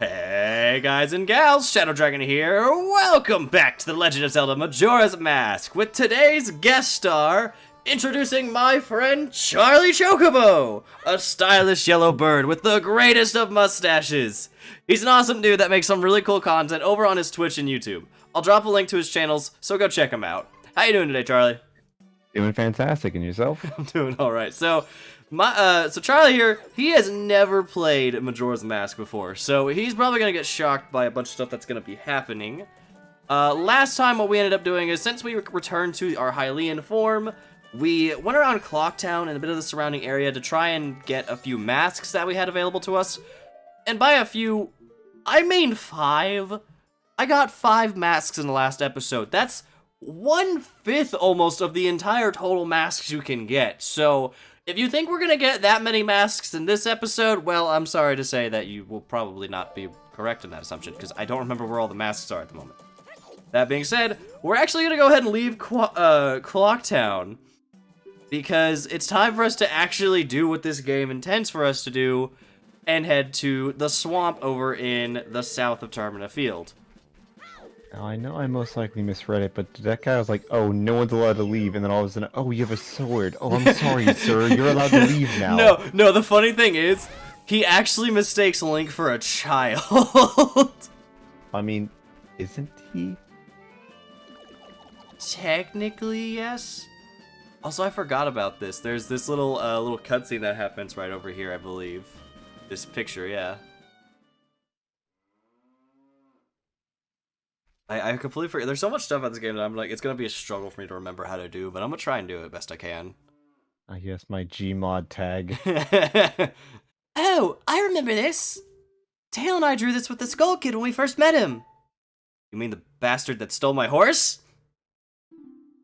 Hey guys and gals, Shadow Dragon here. Welcome back to The Legend of Zelda Majora's Mask with today's guest star, introducing my friend Charlie Chocobo, a stylish yellow bird with the greatest of mustaches. He's an awesome dude that makes some really cool content over on his Twitch and YouTube. I'll drop a link to his channels, so go check him out. How you doing today, Charlie? Doing fantastic, and yourself? I'm doing alright. So Charlie here, he has never played Majora's Mask before, so he's probably gonna get shocked by a bunch of stuff that's gonna be happening. Last time what we ended up doing is, since we returned to our Hylian form, we went around Clocktown and a bit of the surrounding area to try and get a few masks that we had available to us. And by a few, I mean 5. I got 5 masks in the last episode. That's 1/5 almost of the entire total masks you can get. So if you think we're gonna get that many masks in this episode, well, I'm sorry to say that you will probably not be correct in that assumption, because I don't remember where all the masks are at the moment. That being said, we're actually gonna go ahead and leave Clocktown, because it's time for us to actually do what this game intends for us to do, and head to the swamp over in the south of Termina Field. Now, I know I most likely misread it, but that guy was like, oh, no one's allowed to leave, and then all of a sudden, oh, you have a sword. Oh, I'm sorry, sir, you're allowed to leave now. No, the funny thing is, he actually mistakes Link for a child. I mean, isn't he? Technically, yes. Also, I forgot about this. There's this little cutscene that happens right over here, I believe. This picture, yeah. I completely forget. There's so much stuff about this game that I'm like, it's gonna be a struggle for me to remember how to do, but I'm gonna try and do it best I can. Yes, my Gmod tag. Oh, I remember this. Tail and I drew this with the Skull Kid when we first met him. You mean the bastard that stole my horse?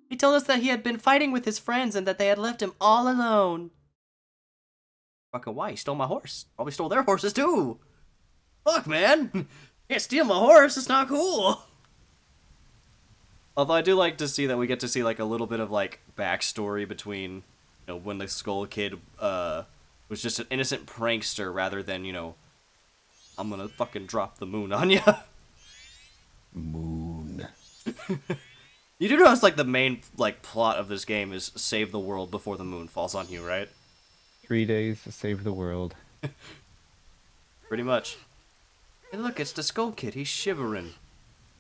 He told us that he had been fighting with his friends and that they had left him all alone. Fucking why? He stole my horse. Probably stole their horses too. Fuck, man. Can't steal my horse. It's not cool. Although I do like to see that we get to see like a little bit of like backstory between, when the Skull Kid was just an innocent prankster rather than, I'm gonna fucking drop the moon on ya. Moon. You do notice like the main like plot of this game is save the world before the moon falls on you, right? 3 days to save the world. Pretty much. Hey look, it's the Skull Kid. He's shivering.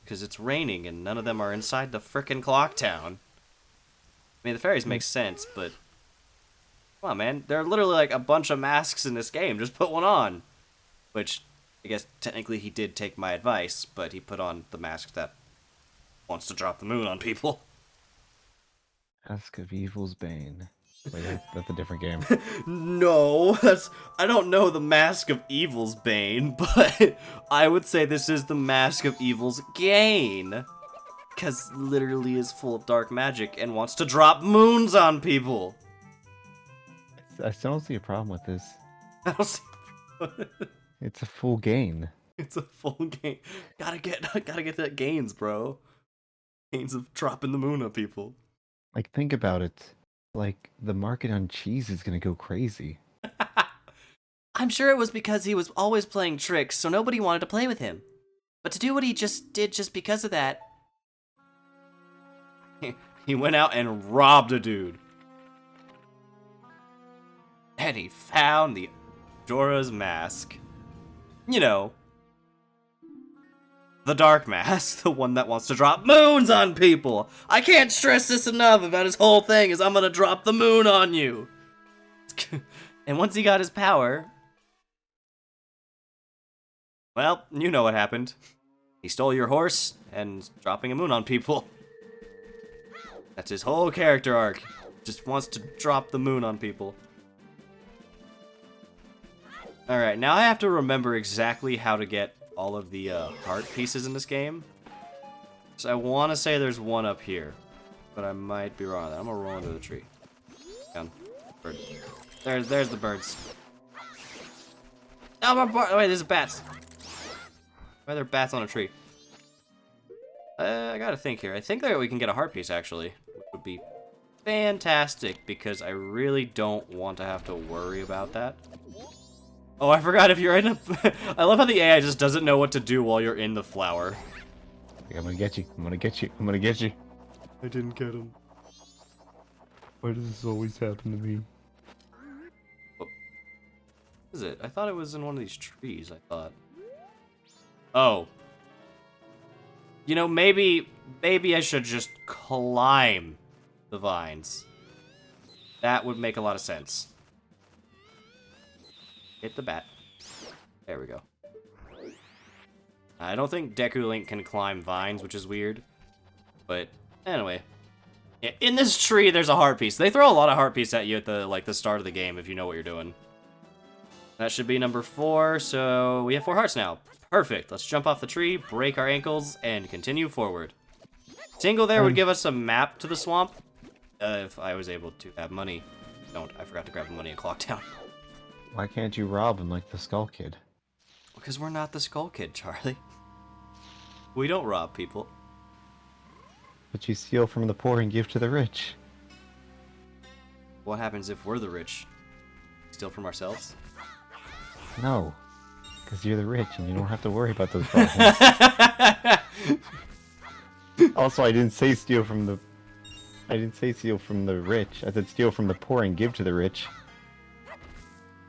Because it's raining and none of them are inside the frickin' Clocktown. I mean, the fairies make sense, but come on, man. There are literally like a bunch of masks in this game. Just put one on. Which, I guess technically he did take my advice, but he put on the mask that wants to drop the moon on people. Mask of Evil's Bane. Wait, that's a different game. No, I don't know the Mask of Evil's Bane, but I would say this is the Mask of Evil's Gain. Because literally is full of dark magic and wants to drop moons on people. I still don't see a problem with this. I don't see. It's a full gain. It's a full gain. Gotta get that gains, bro. Gains of dropping the moon on people. Like, think about it. Like, the market on cheese is gonna go crazy. I'm sure it was because he was always playing tricks, so nobody wanted to play with him. But to do what he just did just because of that, he went out and robbed a dude. And he found the Majora's Mask. The Dark Mask, the one that wants to drop moons on people. I can't stress this enough about his whole thing is I'm gonna drop the moon on you. And once he got his power, well, you know what happened. He stole your horse and dropping a moon on people. That's his whole character arc. Just wants to drop the moon on people. Alright, now I have to remember exactly how to get all of the heart pieces in this game. So I want to say there's one up here, but I might be wrong on that. I'm gonna roll into the tree. Down. Bird. There's the birds. Oh, wait, there's bats. Why are there bats on a tree? I gotta think here. I think that we can get a heart piece, actually, which would be fantastic, because I really don't want to have to worry about that. Oh, I forgot if you're in a... I love how the AI just doesn't know what to do while you're in the flower. I'm gonna get you. I'm gonna get you. I'm gonna get you. I didn't get him. Why does this always happen to me? What is it? I thought it was in one of these trees, I thought. Oh. You know, maybe I should just climb the vines. That would make a lot of sense. Hit the bat. There we go. I don't think Deku Link can climb vines, which is weird. But anyway, in this tree, there's a heart piece. They throw a lot of heart pieces at you at the start of the game if you know what you're doing. That should be number 4. So we have 4 hearts now. Perfect. Let's jump off the tree, break our ankles, and continue forward. Tingle there would give us a map to the swamp if I was able to have money. Don't. I forgot to grab the money and clock down. Why can't you rob him like the Skull Kid? Because we're not the Skull Kid, Charlie. We don't rob people. But you steal from the poor and give to the rich. What happens if we're the rich? Steal from ourselves? No. Because you're the rich and you don't have to worry about those problems. Also, I didn't say steal from the... I didn't say steal from the rich. I said steal from the poor and give to the rich.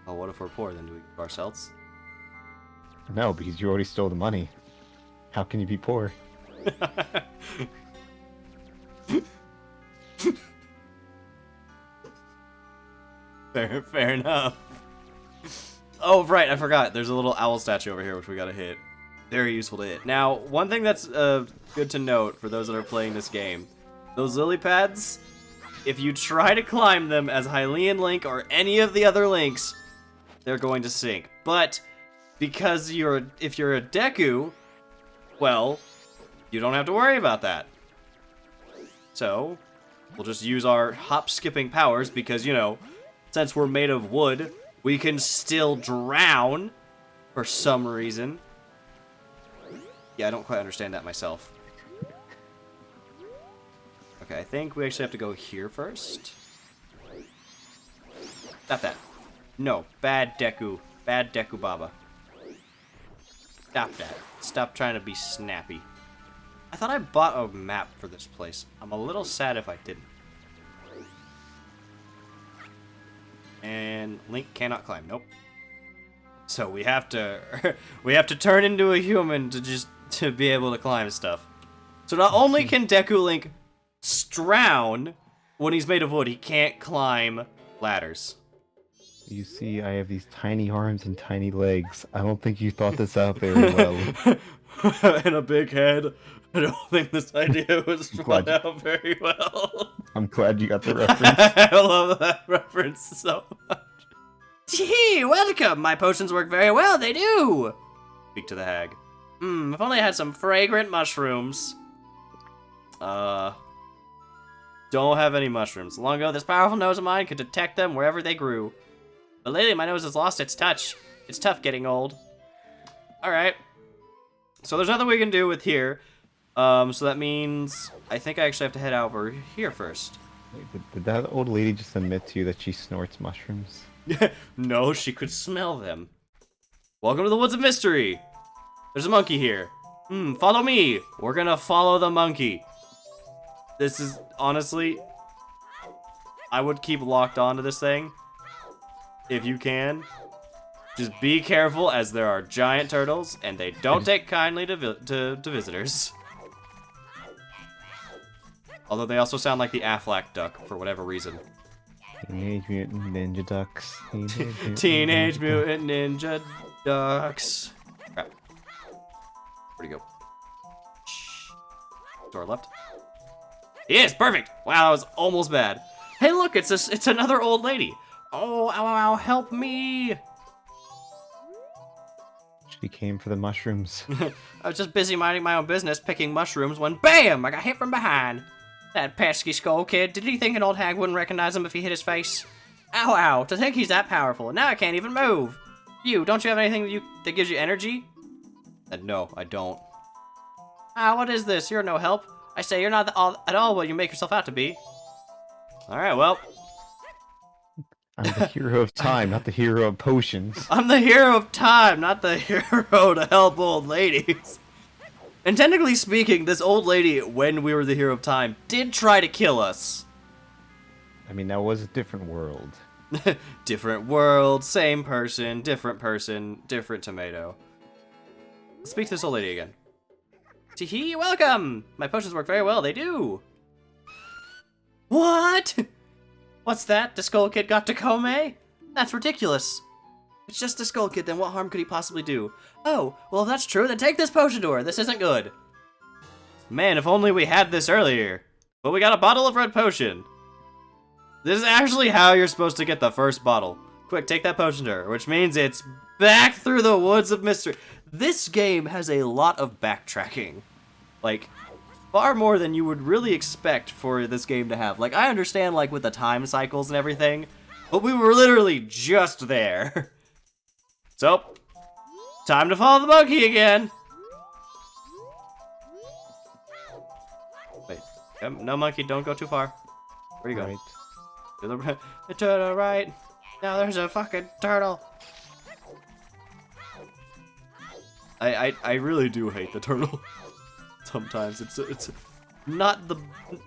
Oh, what if we're poor? Then do we give ourselves? No, because you already stole the money. How can you be poor? Fair enough. Oh, right, I forgot. There's a little owl statue over here, which we gotta hit. Very useful to hit. Now, one thing that's good to note for those that are playing this game, those lily pads, if you try to climb them as Hylian Link or any of the other Links, they're going to sink. But because if you're a Deku, well, you don't have to worry about that. So, we'll just use our hop-skipping powers because, you know, since we're made of wood, we can still drown for some reason. Yeah, I don't quite understand that myself. Okay, I think we actually have to go here first. Not that. No, bad Deku. Bad Deku Baba. Stop that. Stop trying to be snappy. I thought I bought a map for this place. I'm a little sad if I didn't. And Link cannot climb. Nope. So we have to turn into a human to be able to climb stuff. So not only can Deku Link drown when he's made of wood, he can't climb ladders. You see, I have these tiny arms and tiny legs. I don't think you thought this out very well. And a big head. I don't think this idea was thought out very well. I'm glad you got the reference. I love that reference so much. Gee, welcome! My potions work very well, they do! Speak to the hag. If only I had some fragrant mushrooms. Don't have any mushrooms. Long ago, this powerful nose of mine could detect them wherever they grew. But lately, my nose has lost its touch. It's tough getting old. Alright. So there's nothing we can do with here. So that means I think I actually have to head over here first. Wait, did that old lady just admit to you that she snorts mushrooms? No, she could smell them. Welcome to the Woods of Mystery. There's a monkey here. Follow me. We're gonna follow the monkey. This is, honestly, I would keep locked onto this thing. If you can. Just be careful, as there are giant turtles, and they don't take kindly to visitors. Although they also sound like the Aflac duck, for whatever reason. Teenage Mutant Ninja Ducks. Teenage Mutant Ninja Ducks. Crap. Where'd he go? Shh. To our left. Yes, perfect! Wow, that was almost bad. Hey, look, it's another old lady. Oh, ow, ow, ow, help me! She came for the mushrooms. I was just busy minding my own business, picking mushrooms, when BAM! I got hit from behind. That pesky skull kid, did he think an old hag wouldn't recognize him if he hit his face? Ow, ow, to think he's that powerful, now I can't even move. You, don't you have anything that gives you energy? No, I don't. What is this? You're no help. I say you're not at all what you make yourself out to be. Alright, well. I'm the hero of time, not the hero of potions. I'm the hero of time, not the hero to help old ladies. And technically speaking, this old lady, when we were the hero of time, did try to kill us. I mean, that was a different world. Different world, same person, different tomato. Let's speak to this old lady again. Tee-hee, welcome! My potions work very well, they do. What? What's that? The Skull Kid got to Kome? That's ridiculous. If it's just the Skull Kid, then what harm could he possibly do? Oh, well if that's true, then take this potion to her. This isn't good. Man, if only we had this earlier. But we got a bottle of red potion. This is actually how you're supposed to get the first bottle. Quick, take that potion to her, which means it's back through the woods of mystery. This game has a lot of backtracking. Like, far more than you would really expect for this game to have. Like, I understand, like, with the time cycles and everything, but we were literally just there. So, time to follow the monkey again. Wait, no monkey, don't go too far. Where you going? Right. To the right. Now there's a fucking turtle. I really do hate the turtle. Sometimes it's not the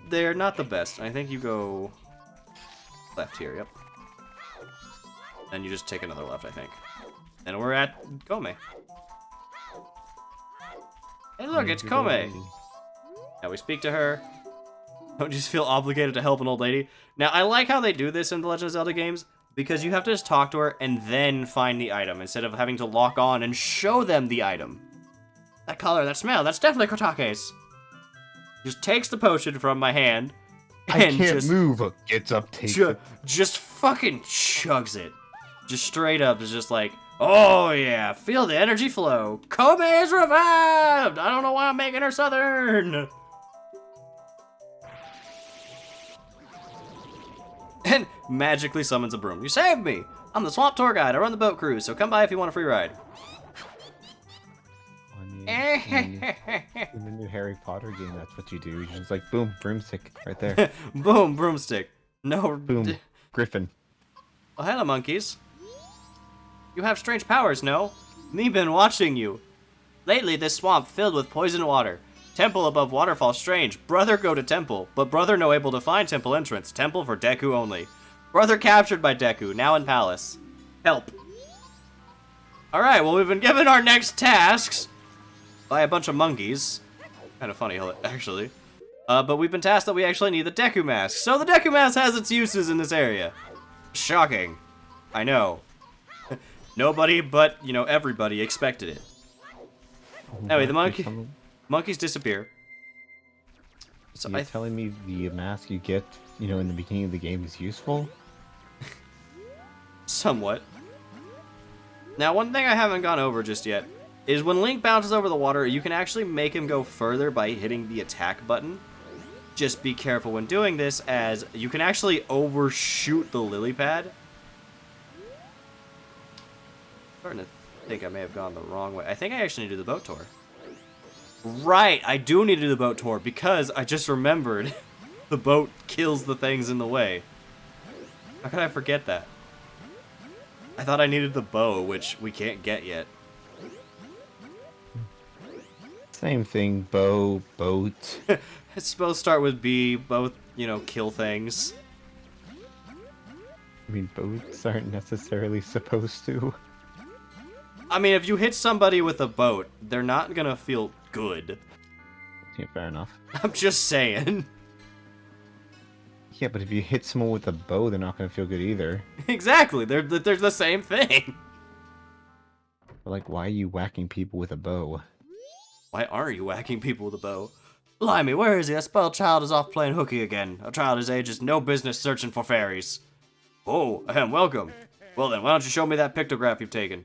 they're not the best. I think you go left here. Yep. Then you just take another left. I think. And we're at Kome. Hey, look, it's Kome. Now we speak to her. Don't you just feel obligated to help an old lady? Now, I like how they do this in the Legend of Zelda games, because you have to just talk to her and then find the item, instead of having to lock on and show them the item. That color, that smell, that's definitely Kotake's. Just takes the potion from my hand, and I can't move. Gets up, takes it. Just fucking chugs it. Just straight up is just like, oh yeah, feel the energy flow. Kome is revived! I don't know why I'm making her southern. And magically summons a broom. You saved me! I'm the swamp tour guide. I run the boat cruise, so come by if you want a free ride. I mean, in the new Harry Potter game, that's what you do. You just like, boom, broomstick, right there. Boom, broomstick. No. Boom, griffin. Oh, hello, monkeys. You have strange powers, no? Me been watching you. Lately, this swamp filled with poison water. Temple above waterfall strange. Brother go to temple, but brother no able to find temple entrance. Temple for Deku only. Brother captured by Deku, now in palace. Help. Alright, well we've been given our next tasks by a bunch of monkeys. Kind of funny, actually. But we've been tasked that we actually need the Deku mask. So the Deku mask has its uses in this area. Shocking. I know. Nobody but, you know, everybody expected it. Anyway, the monkeys disappear. So You're telling me the mask you get, you know, in the beginning of the game is useful? Somewhat. Now, one thing I haven't gone over just yet is when Link bounces over the water, you can actually make him go further by hitting the attack button. Just be careful when doing this, as you can actually overshoot the lily pad. Starting to think I may have gone the wrong way. I think I actually need to do the boat tour. Right, I do need to do the boat tour because I just remembered the boat kills the things in the way. How could I forget that? I thought I needed the bow, which we can't get yet. Same thing, bow, boat. It's supposed to start with B, both, you know, kill things. I mean, boats aren't necessarily supposed to. I mean, if you hit somebody with a boat, they're not gonna feel good. Yeah, fair enough. I'm just saying. Yeah, but if you hit someone with a bow, they're not gonna feel good either. Exactly, they're the same thing. But like, why are you whacking people with a bow? Why are you whacking people with a bow? Blimey, where is he? That spoiled child is off playing hooky again. A child his age has no business searching for fairies. Oh, welcome. Well then, why don't you show me that pictograph you've taken?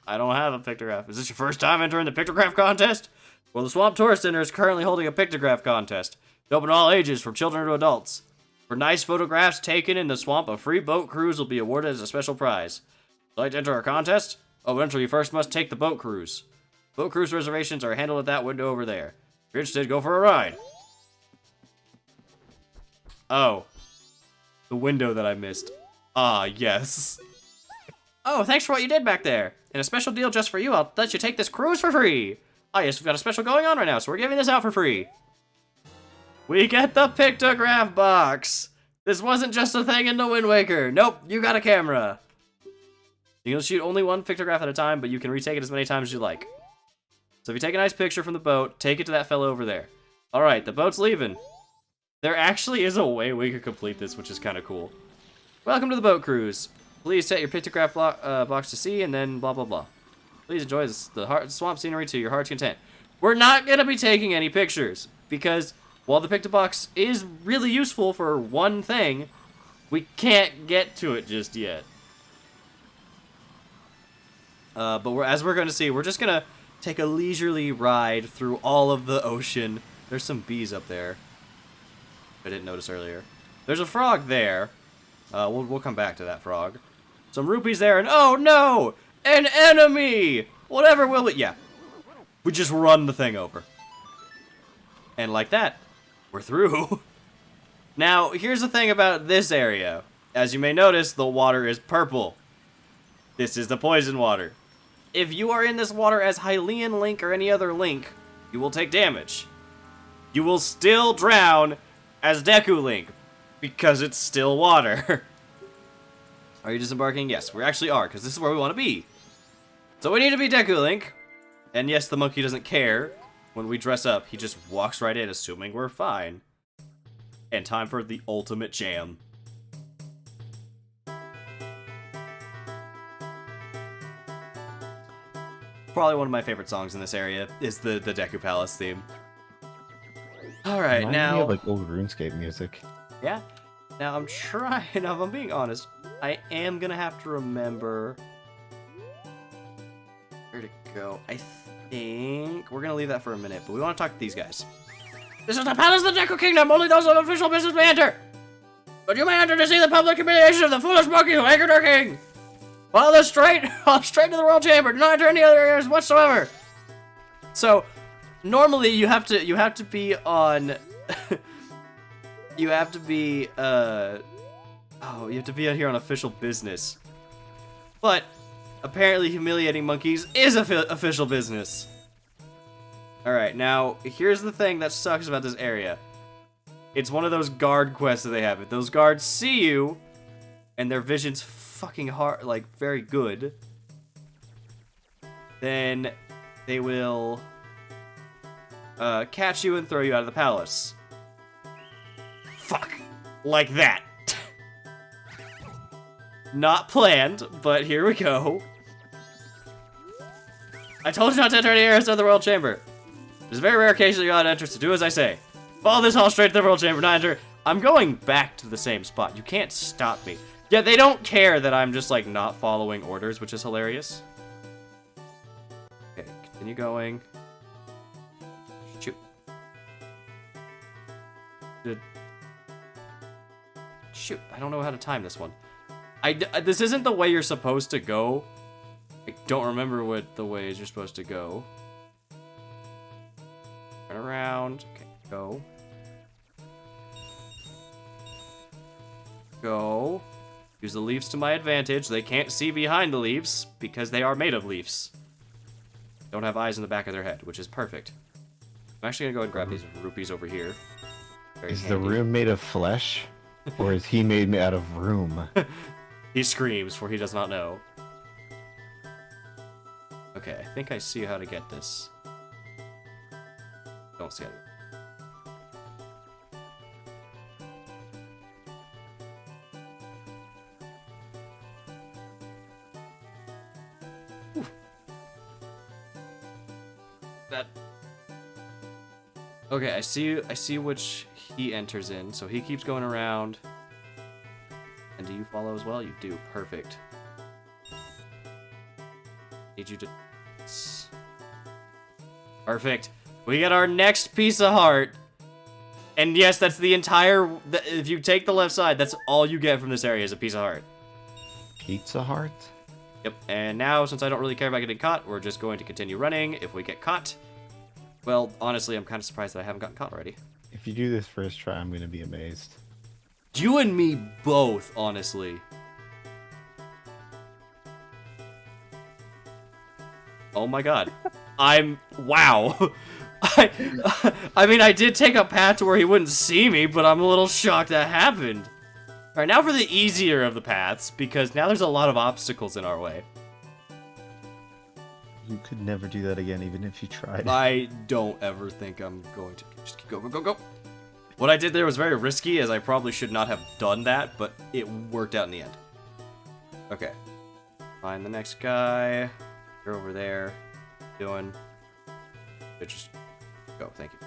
I don't have a pictograph. Is this your first time entering the pictograph contest? Well, the Swamp Tourist Center is currently holding a pictograph contest. It's open to all ages, from children to adults. For nice photographs taken in the swamp, a free boat cruise will be awarded as a special prize. Would you like to enter our contest? Oh, enter, you first must take the boat cruise. Boat cruise reservations are handled at that window over there. If you're interested, go for a ride. Oh. The window that I missed. Ah, yes. Oh, thanks for what you did back there. And a special deal just for you, I'll let you take this cruise for free. Oh, yes, we've got a special going on right now, so we're giving this out for free. We get the pictograph box. This wasn't just a thing in the Wind Waker. Nope, you got a camera. You can shoot only one pictograph at a time, but you can retake it as many times as you like. So if you take a nice picture from the boat, take it to that fellow over there. All right, the boat's leaving. There actually is a way we could complete this, which is kind of cool. Welcome to the boat cruise. Please set your pictograph box to sea, and then blah, blah, blah. Please enjoy the swamp scenery to your heart's content. We're not going to be taking any pictures, because while the picto box is really useful for one thing, we can't get to it just yet. But as we're going to see, we're just going to take a leisurely ride through all of the ocean. There's some bees up there. I didn't notice earlier. There's a frog there. We'll come back to that frog. Some rupees there, and oh no! An enemy! Whatever will it? Yeah. We just run the thing over. And like that, we're through. Now, here's the thing about this area. As you may notice, the water is purple. This is the poison water. If you are in this water as Hylian Link or any other Link, you will take damage. You will still drown as Deku Link, because it's still water. Are you disembarking? Yes, we actually are, because this is where we want to be. So we need to be Deku Link. And yes, the monkey doesn't care. When we dress up, he just walks right in, assuming we're fine. And time for the ultimate jam. Probably one of my favorite songs in this area is the Deku Palace theme. Alright, now... You have like old RuneScape music. Yeah? Now, I'm trying, if I'm being honest, I am gonna have to remember where to go. I think we're gonna leave that for a minute, but we want to talk to these guys. This is the Palace of the Deku Kingdom! Only those of official business may enter! But you may enter to see the public humiliation of the foolish monkey who angered our king! Follow straight to the Royal Chamber! Do not enter any other areas whatsoever! So, normally you have to be on... You have to be out here on official business. But apparently humiliating monkeys is official business. Alright, now here's the thing that sucks about this area. It's one of those guard quests that they have. If those guards see you and their vision's fucking hard, like very good, then they will catch you and throw you out of the palace. Fuck. Like that. Not planned, but here we go. I told you not to enter any areas of the Royal Chamber. There's a very rare occasion you're not entrance to do as I say. Follow this hall straight to the Royal Chamber, not enter. I'm going back to the same spot. You can't stop me. Yeah, they don't care that I'm just, like, not following orders, which is hilarious. Okay, continue going. Shoot. Shoot, I don't know how to time this one. This isn't the way you're supposed to go. I don't remember what the ways you're supposed to go. Turn around. Okay, go. Go. Use the leaves to my advantage. They can't see behind the leaves because they are made of leaves. Don't have eyes in the back of their head, which is perfect. I'm actually gonna go and grab these rupees over here. Is the room made of flesh? Or is he made out of room? He screams, for he does not know. Okay, I think I see how to get this. Don't see how to get it. That. Okay, I see which he enters in, so he keeps going around. And do you follow as well? You do. Perfect. Need you to... Perfect. We get our next piece of heart. And yes, that's the entire... If you take the left side, that's all you get from this area is a piece of heart. Pizza Heart? Yep. And now, since I don't really care about getting caught, we're just going to continue running. If we get caught... Well, honestly, I'm kind of surprised that I haven't gotten caught already. If you do this first try, I'm going to be amazed. You and me both, honestly. Oh my god. Wow. I mean, I did take a path to where he wouldn't see me, but I'm a little shocked that happened. Alright, now for the easier of the paths, because now there's a lot of obstacles in our way. You could never do that again, even if you tried. I don't ever think I'm going to. Just keep go. What I did there was very risky, as I probably should not have done that, but it worked out in the end. Okay. Find the next guy. You're over there. Doing. Just go, thank you.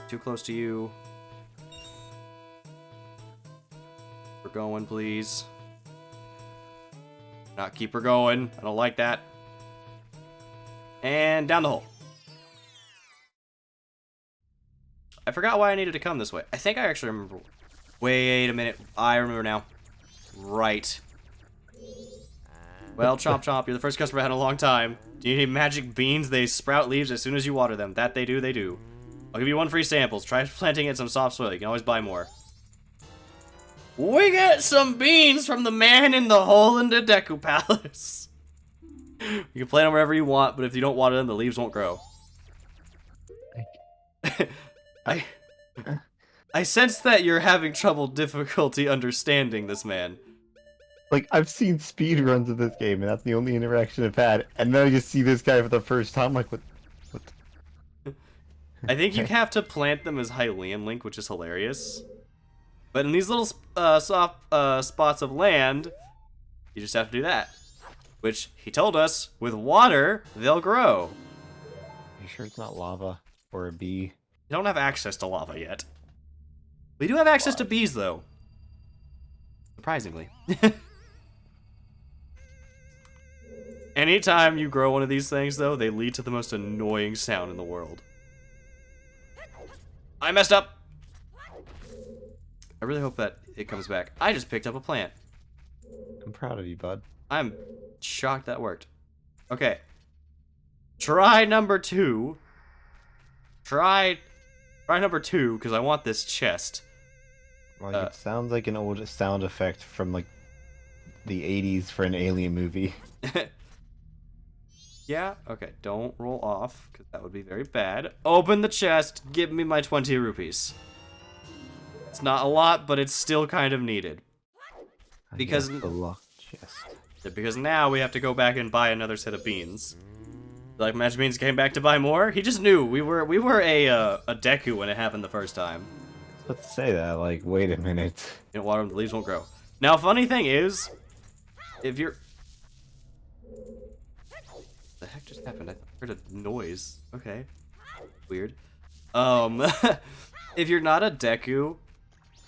Too close to you. We're going, please. Not keep her going. I don't like that. And down the hole. I forgot why I needed to come this way. I think I actually remember. Wait a minute. I remember now. Right. Well, chomp chomp, you're the first customer I had in a long time. Do you need magic beans? They sprout leaves as soon as you water them. That they do. I'll give you 1 free sample. Try planting it in some soft soil. You can always buy more. We get some beans from the man in the hole in the Deku Palace. You can plant them wherever you want, but if you don't water them, the leaves won't grow. I sense that you're having difficulty understanding this man. Like, I've seen speedruns of this game, and that's the only interaction I've had. And then I just see this guy for the first time, like, what? I think you have to plant them as Hylian Link, which is hilarious. But in these little soft spots of land, you just have to do that. Which, he told us, with water, they'll grow. Are you sure it's not lava or a bee? You don't have access to lava yet. We do have access to bees, though. Surprisingly. Anytime you grow one of these things, though, they lead to the most annoying sound in the world. I messed up! I really hope that it comes back. I just picked up a plant. I'm proud of you, bud. I'm shocked that worked. Okay. Try number 2. Try number 2, because I want this chest. Like, it sounds like an old sound effect from, like, the 80s for an alien movie. Yeah, okay, don't roll off, because that would be very bad. Open the chest, give me my 20 rupees. It's not a lot, but it's still kind of needed. Because the locked chest. Because now we have to go back and buy another set of beans. Like Magic Beans came back to buy more? He just knew we were a Deku when it happened the first time. Let's say that, like, wait a minute. You don't water them, the leaves won't grow. Now, funny thing is, if you're... What the heck just happened? I heard a noise. Okay. Weird. If you're not a Deku,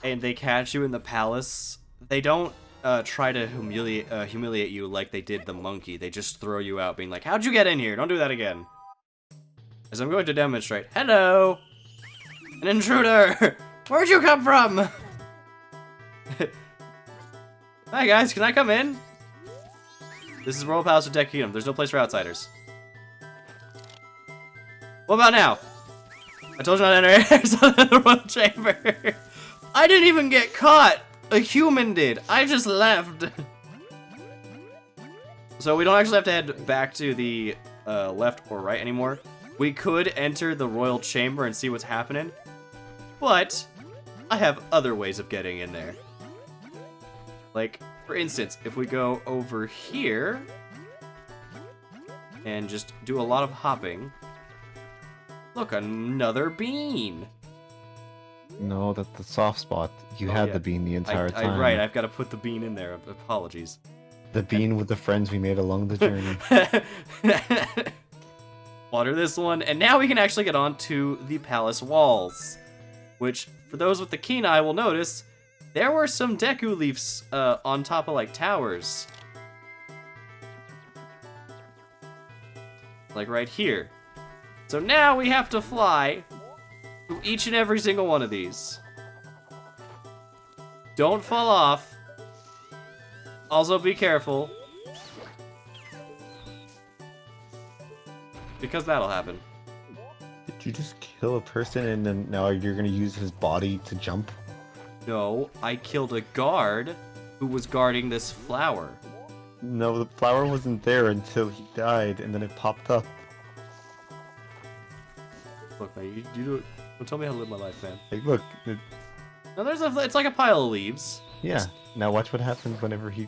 and they catch you in the palace, they don't try to humiliate you like they did the monkey. They just throw you out, being like, how'd you get in here? Don't do that again. As I'm going to demonstrate. Hello! An intruder! Where'd you come from? Hi guys, can I come in? This is Royal Palace of Deku Kingdom. There's no place for outsiders. What about now? I told you not to enter the royal chamber. I didn't even get caught. A human did. I just left. So we don't actually have to head back to the left or right anymore. We could enter the royal chamber and see what's happening, but I have other ways of getting in there. Like, for instance, if we go over here and just do a lot of hopping. Look, another bean. No, that's the soft spot. You had the bean the entire time. Right, I've got to put the bean in there. Apologies. The bean with the friends we made along the journey. Water this one, and now we can actually get onto the palace walls. Which, for those with the keen eye will notice, there were some Deku leaves on top of, like, towers. Like right here. So now we have to fly to each and every single one of these. Don't fall off. Also be careful. Because that'll happen. Did you just kill a person and then now you're gonna use his body to jump? No, I killed a guard who was guarding this flower. No, the flower wasn't there until he died, and then it popped up. Look, man, you do it. Don't tell me how to live my life, man. Like, look. No, it's like a pile of leaves. Yeah. Now watch what happens whenever he...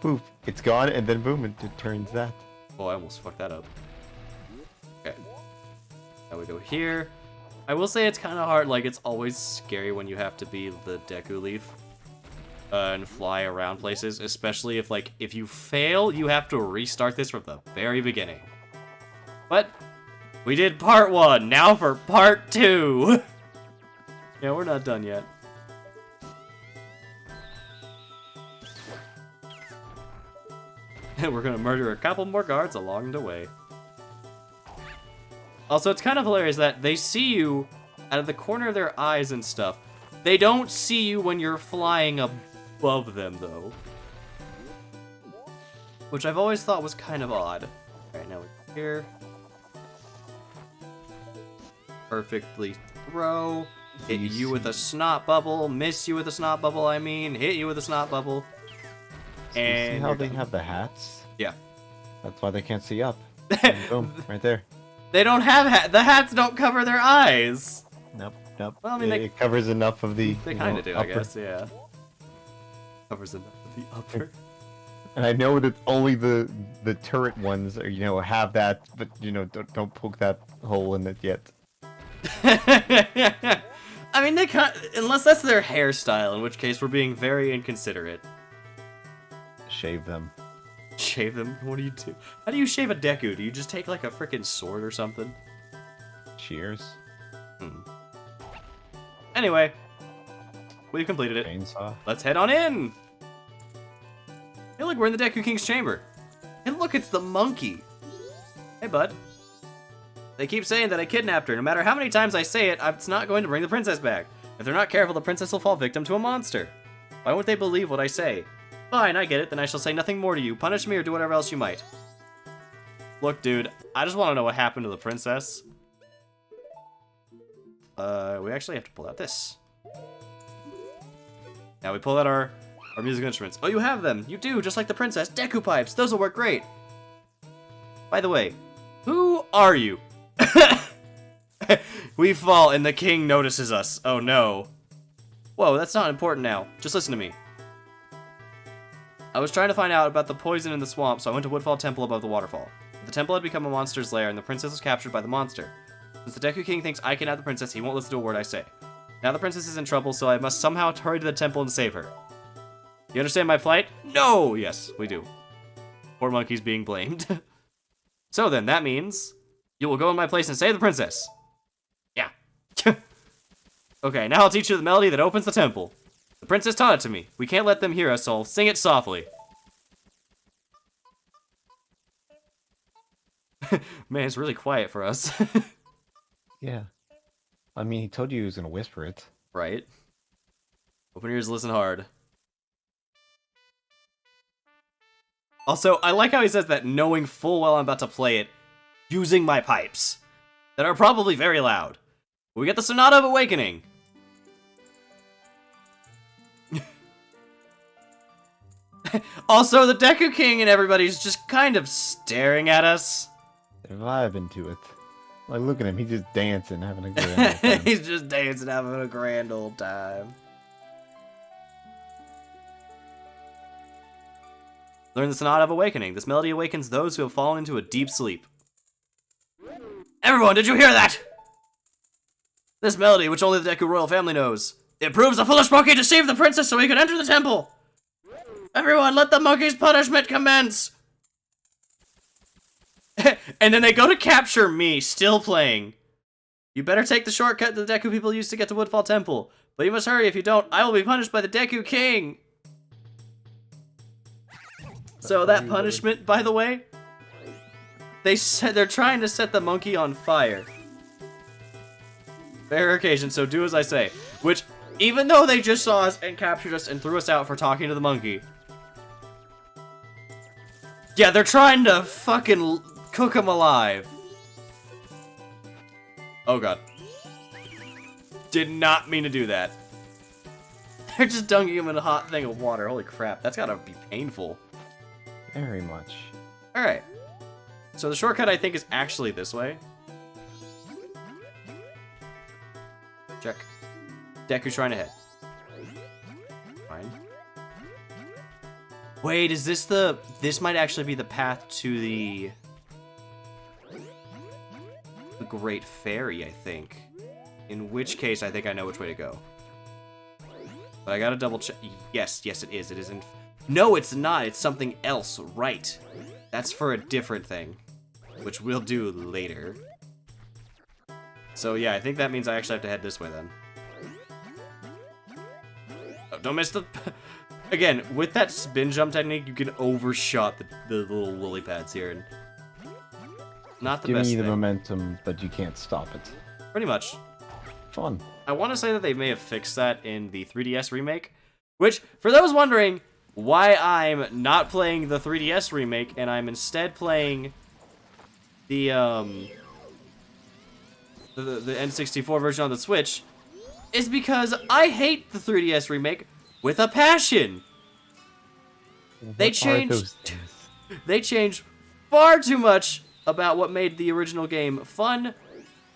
Poof. It's gone, and then boom, it turns that. Oh, I almost fucked that up. Okay. Now we go here. I will say it's kind of hard. Like, it's always scary when you have to be the Deku Leaf. And fly around places, especially if you fail, you have to restart this from the very beginning. But we did part 1, now for part 2. Yeah, we're not done yet. And we're gonna murder a couple more guards along the way. Also, it's kind of hilarious that they see you out of the corner of their eyes and stuff. They don't see you when you're flying above them, though. Which I've always thought was kind of odd. Alright, now we're here. Perfectly throw. Hit you with a snot bubble. Miss you with a snot bubble, I mean. Hit you with a snot bubble. So And you see how they have the hats? Yeah. That's why they can't see up. And boom, right there. They don't have the hats don't cover their eyes. Nope. Well, I mean, it covers enough of the. They kind of do, I upper. guess, yeah. Covers enough of the upper. And I know that only the turret ones are, have that, but don't poke that hole in it yet. I mean, they can't, unless that's their hairstyle, in which case we're being very inconsiderate. Shave them. Shave them? What do you do? How do you shave a Deku? Do you just take like a freaking sword or something? Cheers. Anyway, we've completed it. Chainsaw. Let's head on in. Hey, look, we're in the Deku King's chamber. And look, it's the monkey. Hey, bud. They keep saying that I kidnapped her. No matter how many times I say it, it's not going to bring the princess back. If they're not careful, the princess will fall victim to a monster. Why won't they believe what I say? Fine, I get it. Then I shall say nothing more to you. Punish me or do whatever else you might. Look, dude, I just want to know what happened to the princess. We actually have to pull out this. Now we pull out our musical instruments. Oh, you have them. You do, just like the princess. Deku pipes. Those will work great. By the way, who are you? We fall and the king notices us. Oh no. Whoa, that's not important now. Just listen to me. I was trying to find out about the poison in the swamp, so I went to Woodfall Temple above the waterfall. The temple had become a monster's lair, and the princess was captured by the monster. Since the Deku King thinks I can have the princess, he won't listen to a word I say. Now the princess is in trouble, so I must somehow hurry to the temple and save her. You understand my plight? No! Yes, we do. Poor monkey's being blamed. So then, that means you will go in my place and save the princess. Yeah. Okay, now I'll teach you the melody that opens the temple. The princess taught it to me. We can't let them hear us, so I'll sing it softly. Man, it's really quiet for us. Yeah. I mean, he told you he was going to whisper it. Right. Open your ears, listen hard. Also, I like how he says that knowing full well I'm about to play it using my pipes. That are probably very loud. We get the Sonata of Awakening. Also, the Deku King and everybody's just kind of staring at us. They're vibing to it. Like, look at him. He's just dancing, having a good time. He's just dancing, having a grand old time. Learn the Sonata of Awakening. This melody awakens those who have fallen into a deep sleep. Everyone, did you hear that? This melody, which only the Deku royal family knows. It proves the foolish monkey deceived the princess so he could enter the temple. Everyone, let the monkey's punishment commence. And then they go to capture me, still playing. You better take the shortcut the Deku people used to get to Woodfall Temple. But you must hurry, if you don't, I will be punished by the Deku King. So that punishment, by the way, they said they're trying to set the monkey on fire. Fair occasion, so do as I say. Which, even though they just saw us and captured us and threw us out for talking to the monkey. Yeah, they're trying to fucking cook him alive. Oh god. Did not mean to do that. They're just dunking him in a hot thing of water. Holy crap, that's gotta be painful. Very much. Alright. So the shortcut, I think, is actually this way. Check. Deku's trying to hit. Fine. Wait, is this the... This might actually be the path to the Great Fairy, I think. In which case, I think I know which way to go. But I gotta double check. Yes, it is. It isn't. No, it's not. It's something else. Right. That's for a different thing, which we'll do later. So yeah, I think that means I actually have to head this way then. Oh, don't miss the... Again, with that spin jump technique, you can overshot the little lily pads here. And not the best Giving you the thing. Momentum, but you can't stop it. Pretty much. Fun. I want to say that they may have fixed that in the 3DS remake, which, for those wondering why I'm not playing the 3DS remake and I'm instead playing the N64 version on the Switch, is because I hate the 3DS remake with a passion. They changed far too much about what made the original game fun,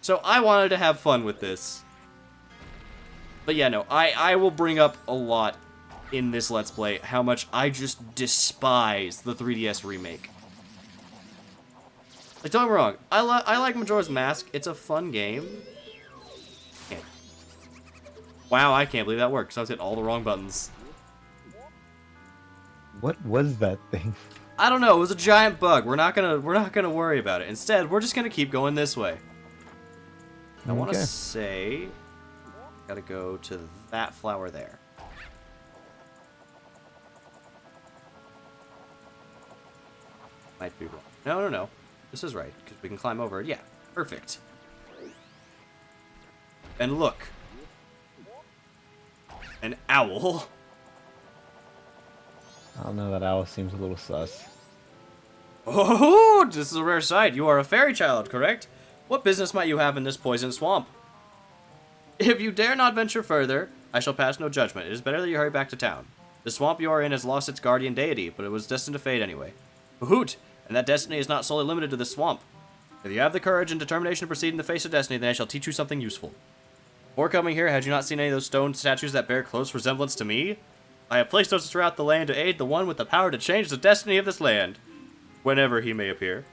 so I wanted to have fun with this. But yeah, no, I will bring up a lot in this Let's Play how much I just despise the 3DS remake. Like, don't get me wrong, I like Majora's Mask. It's a fun game. Wow, I can't believe that worked. I was hitting all the wrong buttons. What was that thing? I don't know. It was a giant bug. We're not gonna worry about it. Instead, we're just gonna keep going this way. I want to say, gotta go to that flower there. Might be wrong. No. This is right, because we can climb over it. Yeah, perfect. And look. An owl. I don't know, that owl seems a little sus. Oh, this is a rare sight. You are a fairy child, correct? What business might you have in this poison swamp? If you dare not venture further, I shall pass no judgment. It is better that you hurry back to town. The swamp you are in has lost its guardian deity, but it was destined to fade anyway. Hoot! And that destiny is not solely limited to the swamp. If you have the courage and determination to proceed in the face of destiny, then I shall teach you something useful. Before coming here, had you not seen any of those stone statues that bear close resemblance to me? I have placed those throughout the land to aid the one with the power to change the destiny of this land, whenever he may appear.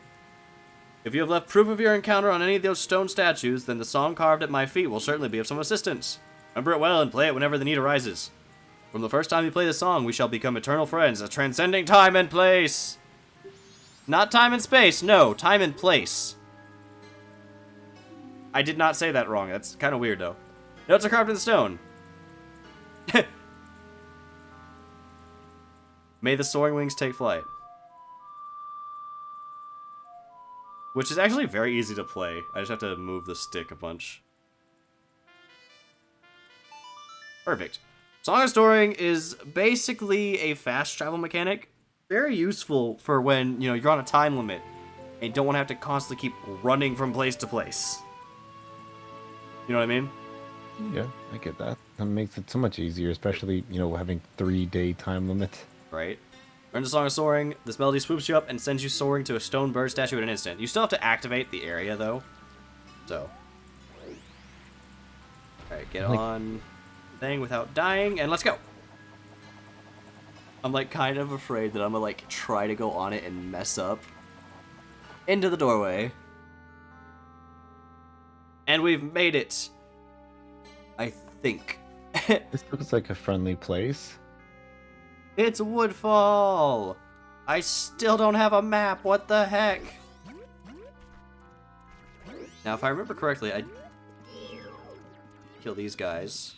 If you have left proof of your encounter on any of those stone statues, then the song carved at my feet will certainly be of some assistance. Remember it well and play it whenever the need arises. From the first time you play the song, we shall become eternal friends, transcending time and place. Not time and space, no, time and place. I did not say that wrong. That's kind of weird, though. Notes are carved in stone. May the soaring wings take flight. Which is actually very easy to play. I just have to move the stick a bunch. Perfect. Song of Storing is basically a fast travel mechanic. Very useful for when, you're on a time limit and you don't want to have to constantly keep running from place to place. You know what I mean? Yeah, I get that. That makes it so much easier, especially, having 3-day time limit. Right. Learn the Song of Soaring. This melody swoops you up and sends you soaring to a stone bird statue in an instant. You still have to activate the area, though. So. Alright, get on thing without dying, and let's go. I'm, kind of afraid that I'm gonna, try to go on it and mess up. Into the doorway. And we've made it. I think. This looks like a friendly place. It's Woodfall! I still don't have a map, what the heck? Now, if I remember correctly, I kill these guys.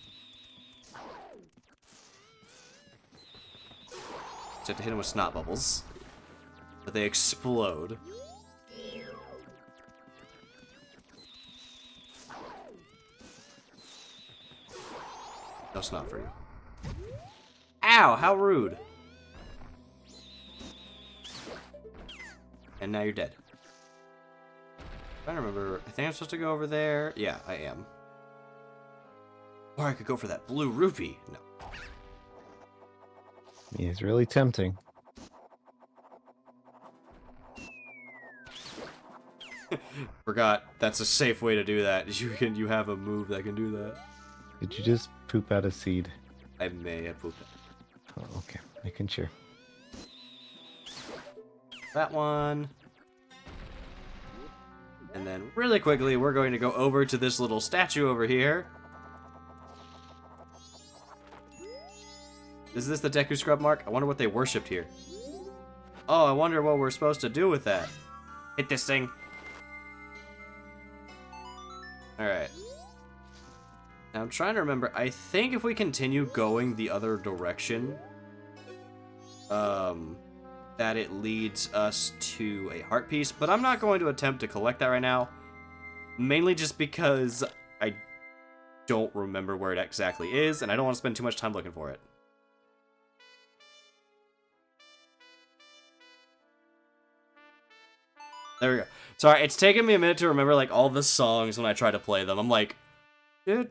Just have to hit them with snot bubbles. But they explode. No snot for you. Ow, how rude. And now you're dead. I don't remember. I think I'm supposed to go over there. Yeah, I am. Or I could go for that blue rupee. No. It's really tempting. Forgot. That's a safe way to do that. You have a move that can do that. Did you just poop out a seed? I may have pooped. Oh, okay. Making sure. That one. And then really quickly, we're going to go over to this little statue over here. Is this the Deku Scrub mark? I wonder what they worshipped here. Oh, I wonder what we're supposed to do with that. Hit this thing. Alright. Now I'm trying to remember. I think if we continue going the other direction, that it leads us to a heart piece, but I'm not going to attempt to collect that right now. Mainly just because I don't remember where it exactly is, and I don't want to spend too much time looking for it. There we go. Sorry, it's taken me a minute to remember like all the songs when I try to play them. I'm like... Anyway,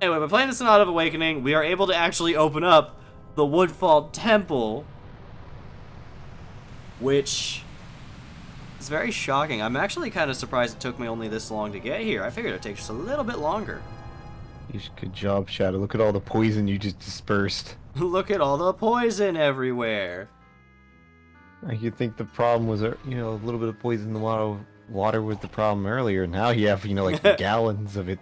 by playing the Sonata of Awakening, we are able to actually open up the Woodfall Temple, which is very shocking. I'm actually kind of surprised it took me only this long to get here. I figured it'd take just a little bit longer. Good job, Shadow. Look at all the poison you just dispersed. Look at all the poison everywhere. You'd think the problem was, a little bit of poison in the water was the problem earlier. Now you have, like gallons of it.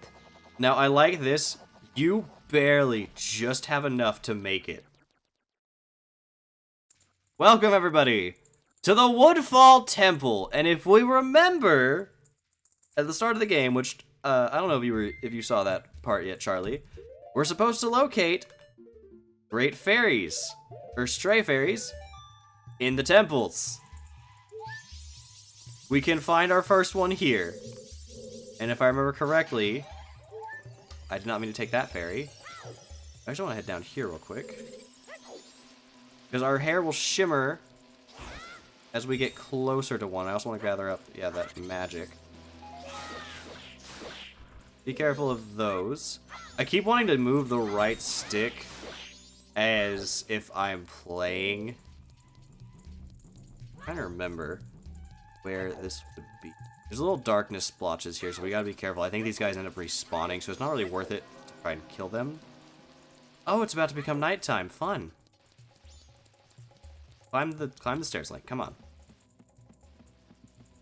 Now, I like this. You barely just have enough to make it. Welcome, everybody, to the Woodfall Temple. And if we remember, at the start of the game, which, I don't know if you saw that part yet, Charlie, we're supposed to locate great fairies, or stray fairies, in the temples. We can find our first one here. And if I remember correctly, I did not mean to take that fairy. I just want to head down here real quick. Because our hair will shimmer as we get closer to one. I also want to gather up, yeah, that magic. Be careful of those. I keep wanting to move the right stick as if I'm playing. I'm trying to remember where this would be. There's little darkness splotches here, so we gotta be careful. I think these guys end up respawning, so it's not really worth it to try and kill them. Oh, it's about to become nighttime. Fun. Climb the stairs, like, come on.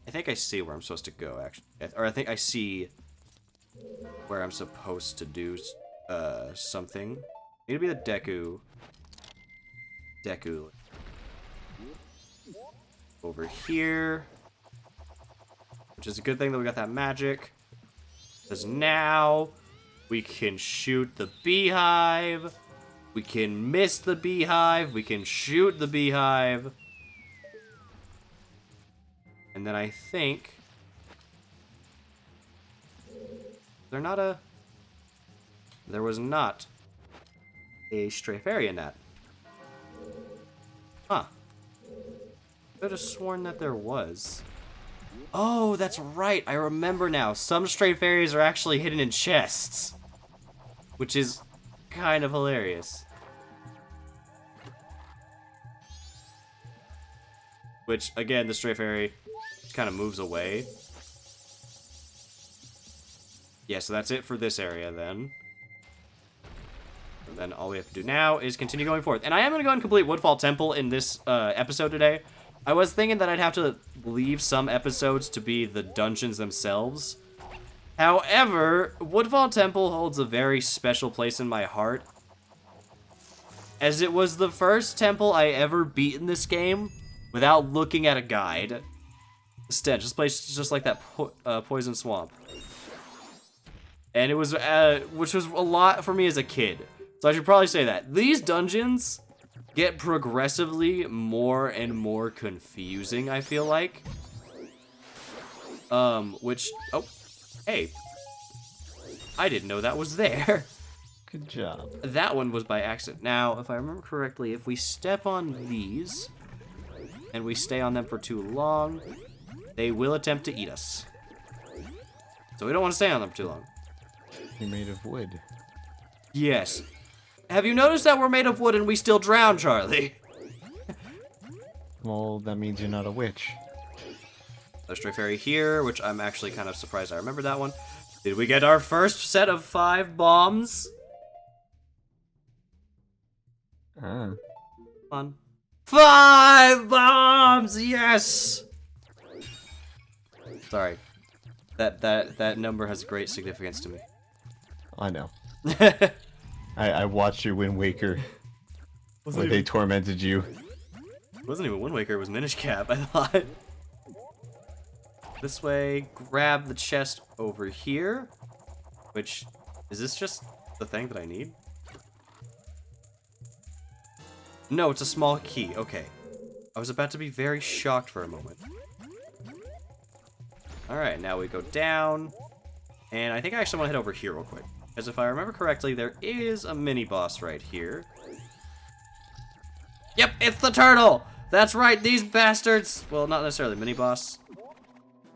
I think I see where I'm supposed to go, actually. Or I think I see where I'm supposed to do something. Need to be the Deku. Over here. Which is a good thing that we got that magic. Because now we can shoot the beehive. We can miss the beehive. We can shoot the beehive. And then I think... There was not a stray fairy in that. Huh. Could have sworn that there was. Oh, that's right. I remember now. Some stray fairies are actually hidden in chests. Which is kind of hilarious. Which, again, the stray fairy kind of moves away. Yeah, so that's it for this area, then. And then all we have to do now is continue going forth. And I am going to go and complete Woodfall Temple in this episode today. I was thinking that I'd have to leave some episodes to be the dungeons themselves. However, Woodfall Temple holds a very special place in my heart, as it was the first temple I ever beat in this game without looking at a guide. Instead, this place is just like that poison swamp. And it was, which was a lot for me as a kid. So I should probably say that. These dungeons get progressively more and more confusing, I feel like. Which, oh, hey. I didn't know that was there. Good job. That one was by accident. Now, if I remember correctly, if we step on these, and we stay on them for too long, they will attempt to eat us. So we don't want to stay on them for too long. You're made of wood. Yes. Have you noticed that we're made of wood and we still drown, Charlie? Well, that means you're not a witch. There's Stray Fairy here, which I'm actually kind of surprised I remember that one. Did we get our first set of 5 bombs? Ah. Fun. 5 bombs! Yes! Sorry. That number has great significance to me. I know. I watched your Wind Waker where they tormented you. It wasn't even Wind Waker, it was Minish Cap, I thought. This way, grab the chest over here. Which, is this just the thing that I need? No, it's a small key. Okay. I was about to be very shocked for a moment. Alright, now we go down. And I think I actually want to head over here real quick. Because if I remember correctly, there is a mini-boss right here. Yep, it's the turtle! That's right, these bastards! Well, not necessarily mini-boss.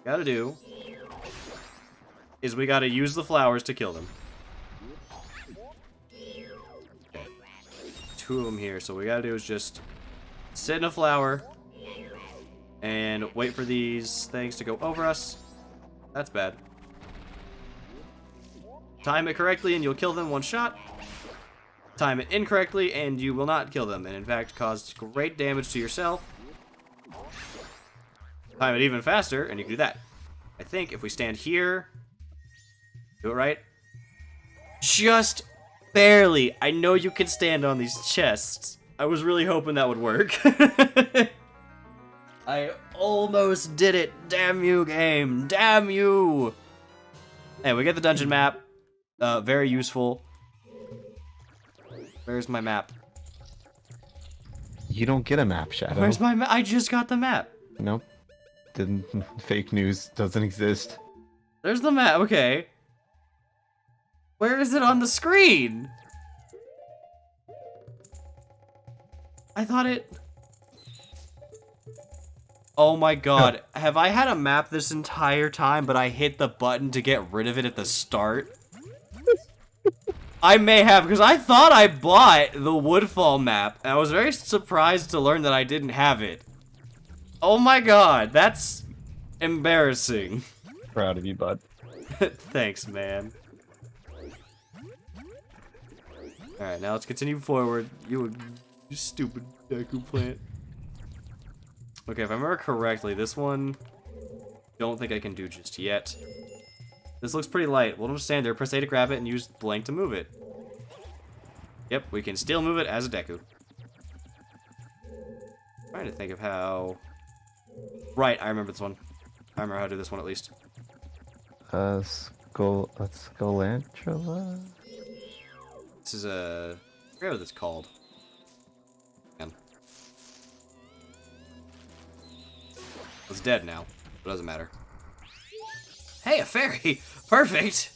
Gotta do is we gotta use the flowers to kill them. Okay. 2 of them here, so what we gotta do is just sit in a flower and wait for these things to go over us. That's bad. Time it correctly and you'll kill them one shot. Time it incorrectly and you will not kill them, and in fact cause great damage to yourself. Time it even faster and you can do that. I think if we stand here, do it right. Just barely. I know you can stand on these chests. I was really hoping that would work. I almost did it. Damn you, game. Damn you. Hey, we get the dungeon map. Very useful. Where's my map? You don't get a map, Shadow. Where's my map? I just got the map. Nope. Didn't. Fake news doesn't exist. There's the map. Okay. Where is it on the screen? I thought it... Oh my god. Have I had a map this entire time, but I hit the button to get rid of it at the start? I may have, because I thought I bought the Woodfall map, and I was very surprised to learn that I didn't have it. Oh my god, that's embarrassing. Proud of you, bud. Thanks, man. Alright, now let's continue forward. You stupid Deku plant. Okay, if I remember correctly, this one... don't think I can do just yet. This looks pretty light. We'll just stand there, press A to grab it, and use blank to move it. Yep, we can still move it as a Deku. Trying to think of how... Right, I remember this one. I remember how to do this one at least. Scolantula? This is a... I forget what it's called. Man. It's dead now. It doesn't matter. Hey, a fairy! Perfect!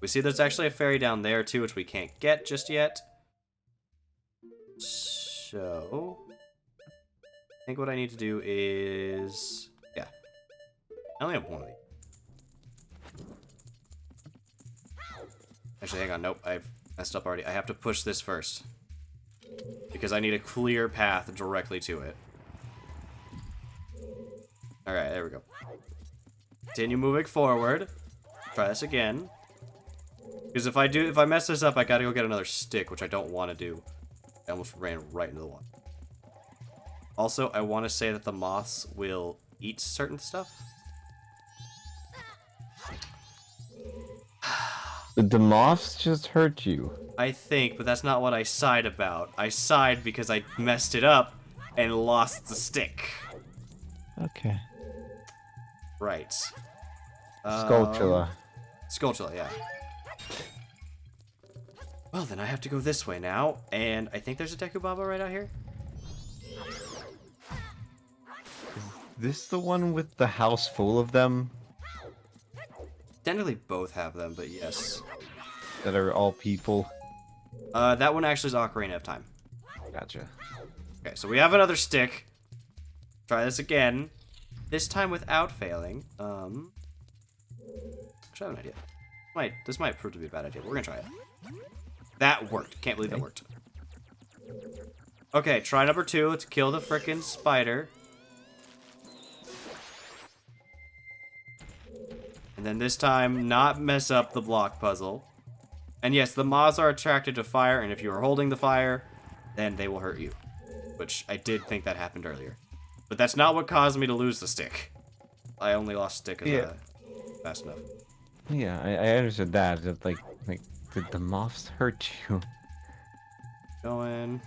We see there's actually a fairy down there too, which we can't get just yet. So... I think what I need to do is... yeah. I only have one of these. Actually, hang on. Nope, I've messed up already. I have to push this first. Because I need a clear path directly to it. Alright, there we go. Continue moving forward. Try this again. Because if I mess this up, I gotta go get another stick, which I don't want to do. I almost ran right into the wall. Also, I want to say that the moths will eat certain stuff. The moths just hurt you. I think, but that's not what I sighed about. I sighed because I messed it up and lost the stick. Okay. Right. Sculptula. Sculptula, yeah. Well, then I have to go this way now, and I think there's a Deku Baba right out here. This the one with the house full of them? Technically both have them, but yes. That are all people? That one actually is Ocarina of Time. Gotcha. Okay, so we have another stick. Try this again. This time without failing. Actually, I have an idea. This might prove to be a bad idea. We're gonna try it. That worked. Can't believe that worked. Okay, try number 2 to kill the frickin' spider. And then this time, not mess up the block puzzle. And yes, the moths are attracted to fire, and if you are holding the fire, then they will hurt you. Which I did think that happened earlier. But that's not what caused me to lose the stick. I only lost stick fast enough. Yeah, I understood that. Like, did the moths hurt you? Going.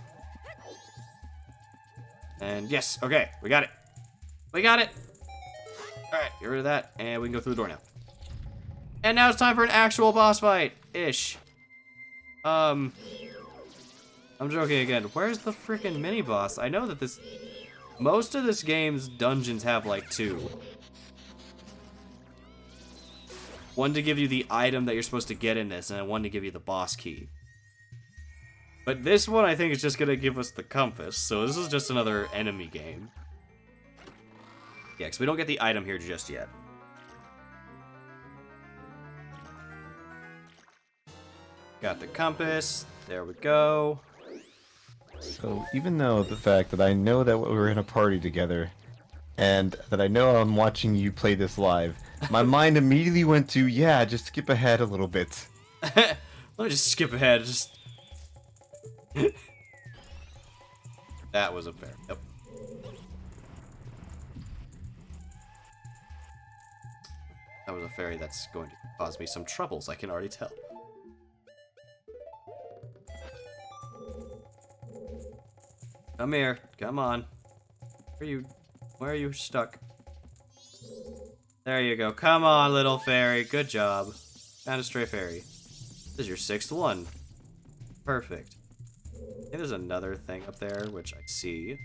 And yes, okay, we got it. We got it. Alright, get rid of that, and we can go through the door now. And now it's time for an actual boss fight-ish. I'm joking again. Where's the freaking mini-boss? I know that most of this game's dungeons have like 2. One to give you the item that you're supposed to get in this, and then one to give you the boss key. But this one, I think, is just gonna give us the compass, so this is just another enemy game. Yeah, because we don't get the item here just yet. Got the compass. There we go. So even though the fact that I know that we're in a party together, and that I know I'm watching you play this live, my mind immediately went to, yeah, just skip ahead a little bit. Let me just skip ahead. Just that was unfair. Yep. That was a fairy that's going to cause me some troubles, I can already tell. Come here. Come on. Where are you stuck? There you go. Come on, little fairy. Good job. Found a stray fairy. This is your 6th one. Perfect. I think there's another thing up there, which I see.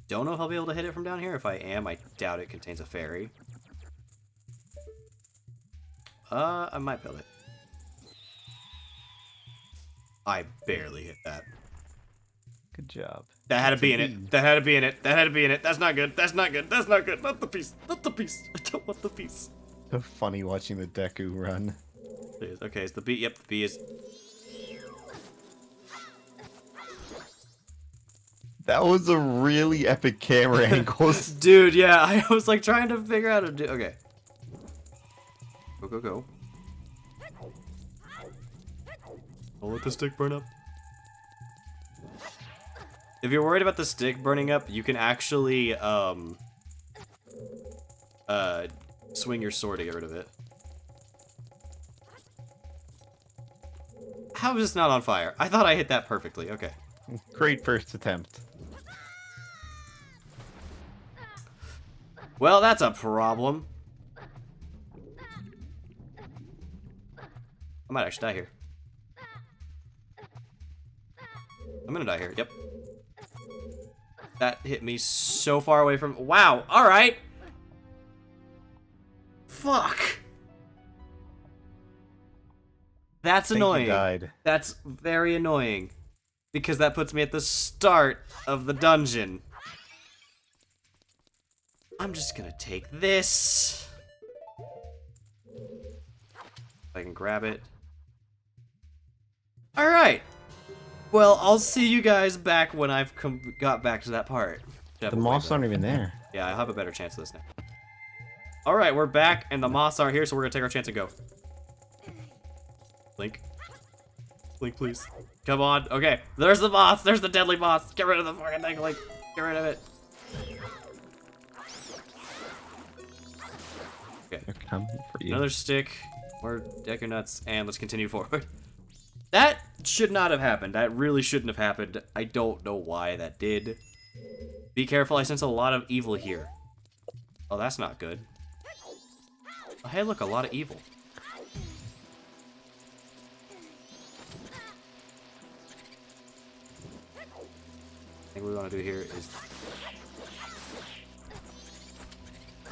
Don't know if I'll be able to hit it from down here. If I am, I doubt it contains a fairy. I might build it. I barely hit that. Good job. That had to be in it. That had to be in it. That had to be in it. That's not good. That's not good. That's not good. Not the piece. Not the piece. I don't want the piece. So funny watching the Deku run. Okay, it's the bee. Yep, the bee is. That was a really epic camera angle. Dude, yeah, I was like trying to figure out how to do. Okay. Go, go, go. I'll let the stick burn up. If you're worried about the stick burning up, you can actually, swing your sword to get rid of it. How is this not on fire? I thought I hit that perfectly. Okay. Great first attempt. Well, that's a problem. I might actually die here. I'm gonna die here. Yep. That hit me so far away from... Wow, alright. Fuck. That's annoying. Died. That's very annoying. Because that puts me at the start of the dungeon. I'm just gonna take this. If I can grab it. Alright. Well, I'll see you guys back when I've got back to that part. The moths aren't even there. Yeah, I'll have a better chance of this now. Alright, we're back, and the moths aren't here, so we're gonna take our chance and go. Blink. Blink, please. Come on. Okay, there's the boss. There's the deadly boss. Get rid of the fucking thing, Link. Get rid of it. Okay. They're coming for you. Another stick. More Deku nuts, and let's continue forward. That should not have happened. That really shouldn't have happened. I don't know why that did. Be careful, I sense a lot of evil here. Oh, that's not good. Oh, hey, look, a lot of evil. I think what we want to do here is...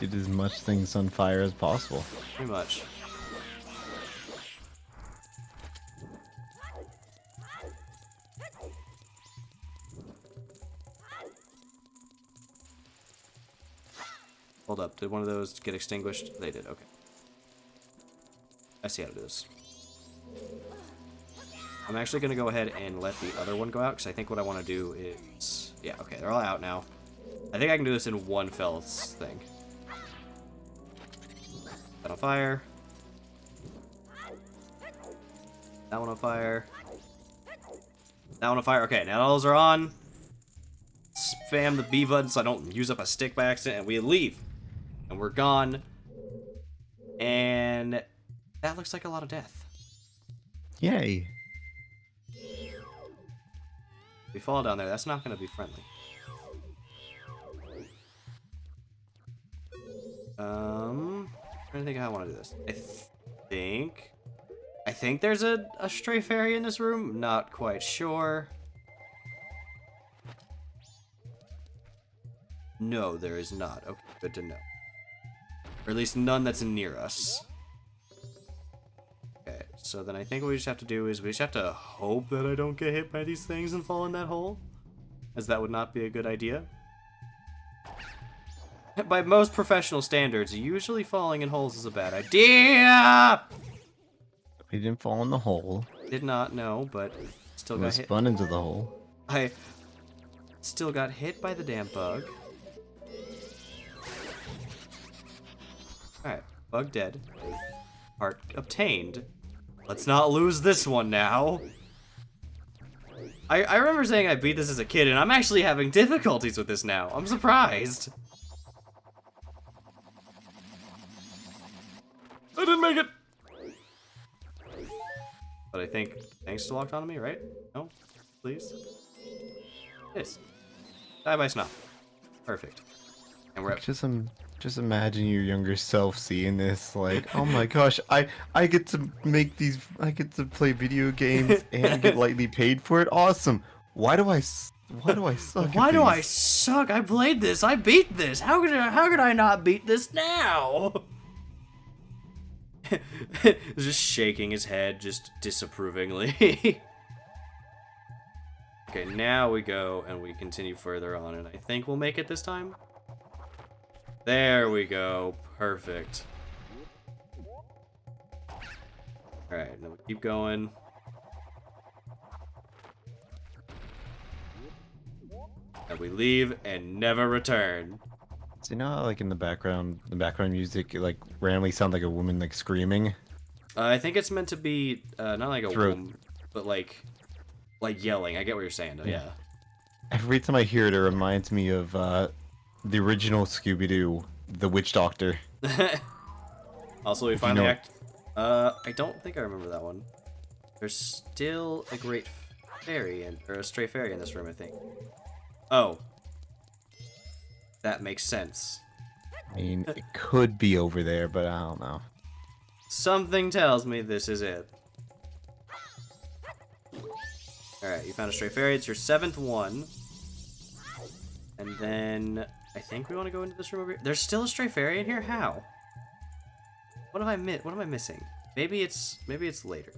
Get as much things on fire as possible. Pretty much. Hold up, did one of those get extinguished? They did, okay. I see how to do this. I'm actually going to go ahead and let the other one go out, because I think what I want to do is... Yeah, okay, they're all out now. I think I can do this in one fell thing. That on fire. That one on fire. That one on fire. Okay, now those are on. Spam the B button so I don't use up a stick by accident, and we leave. And we're gone. And that looks like a lot of death. Yay. If we fall down there, that's not going to be friendly. I'm trying to think how I want to do this. I think there's a stray fairy in this room. Not quite sure. No, there is not. Okay, good to know. Or at least none that's near us. Okay, so then I think what we just have to do is we just have to hope that I don't get hit by these things and fall in that hole. As that would not be a good idea. By most professional standards, usually falling in holes is a bad idea! We didn't fall in the hole. Did not know, but still We got hit. spun into the hole. I still got hit by the damn bug. Alright, bug dead. Heart obtained. Let's not lose this one now. I remember saying I beat this as a kid, and I'm actually having difficulties with this now. I'm surprised. I didn't make it! But I think thanks to locked onto me, right? No? Please? Yes. Die by snuff. Perfect. And we're up. Just imagine your younger self seeing this, like, oh my gosh, I get to make these, I get to play video games and get lightly paid for it. Awesome. Why do I suck? Why do I suck? I played this. I beat this. How could I not beat this now? Just shaking his head, just disapprovingly. Okay, now we go and we continue further on, and I think we'll make it this time. There we go. Perfect. Alright, now we keep going. And we leave and never return. So you know how, like, in the background music, it, like, randomly sounds like a woman, like, screaming? I think it's meant to be, not like a woman, but like yelling. I get what you're saying, though, yeah. Every time I hear it, it reminds me of, the original Scooby-Doo, the Witch Doctor. Also, we finally act... I don't think I remember that one. There's still a great fairy, or a stray fairy in this room, I think. Oh. That makes sense. I mean, it could be over there, but I don't know. Something tells me this is it. Alright, you found a stray fairy. It's your 7th one. And then... I think we want to go into this room over here. There's still a stray fairy in here? How? What have I What am I missing? Maybe it's later.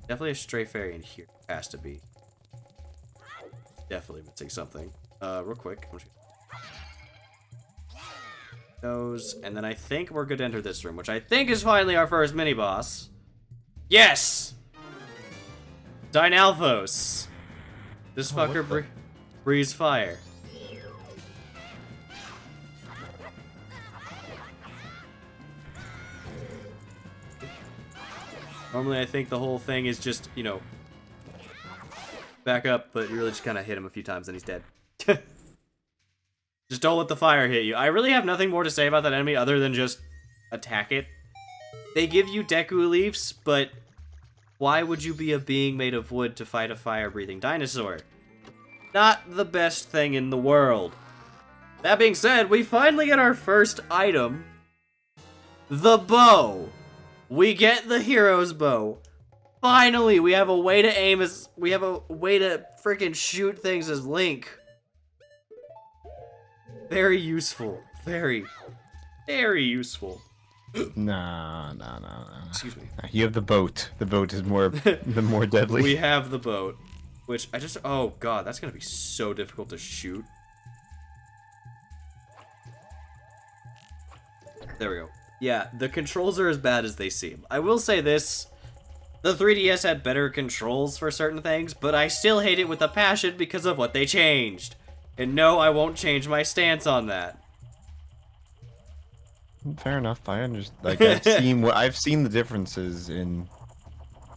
Definitely a stray fairy in here. Has to be. Definitely missing something. Real quick. Those, and then I think we're good to enter this room, which I think is finally our first mini boss. Yes! Dynalphos. This fucker breathes fire. Normally I think the whole thing is just, you know, back up, but you really just kind of hit him a few times and he's dead. Just don't let the fire hit you. I really have nothing more to say about that enemy other than just attack it. They give you Deku Leaves, but why would you be a being made of wood to fight a fire-breathing dinosaur? Not the best thing in the world. That being said, we finally get our first item. The bow. We get the hero's bow. Finally, we have a way to aim as... We have a way to freaking shoot things as Link. Very useful. Very, very useful. No. Excuse me. You have the boat. The boat is more deadly. We have the boat, which I just... Oh, God, that's going to be so difficult to shoot. There we go. Yeah, the controls are as bad as they seem. I will say this. The 3DS had better controls for certain things, but I still hate it with a passion because of what they changed. And no, I won't change my stance on that. Fair enough. I understand. Like I've seen the differences in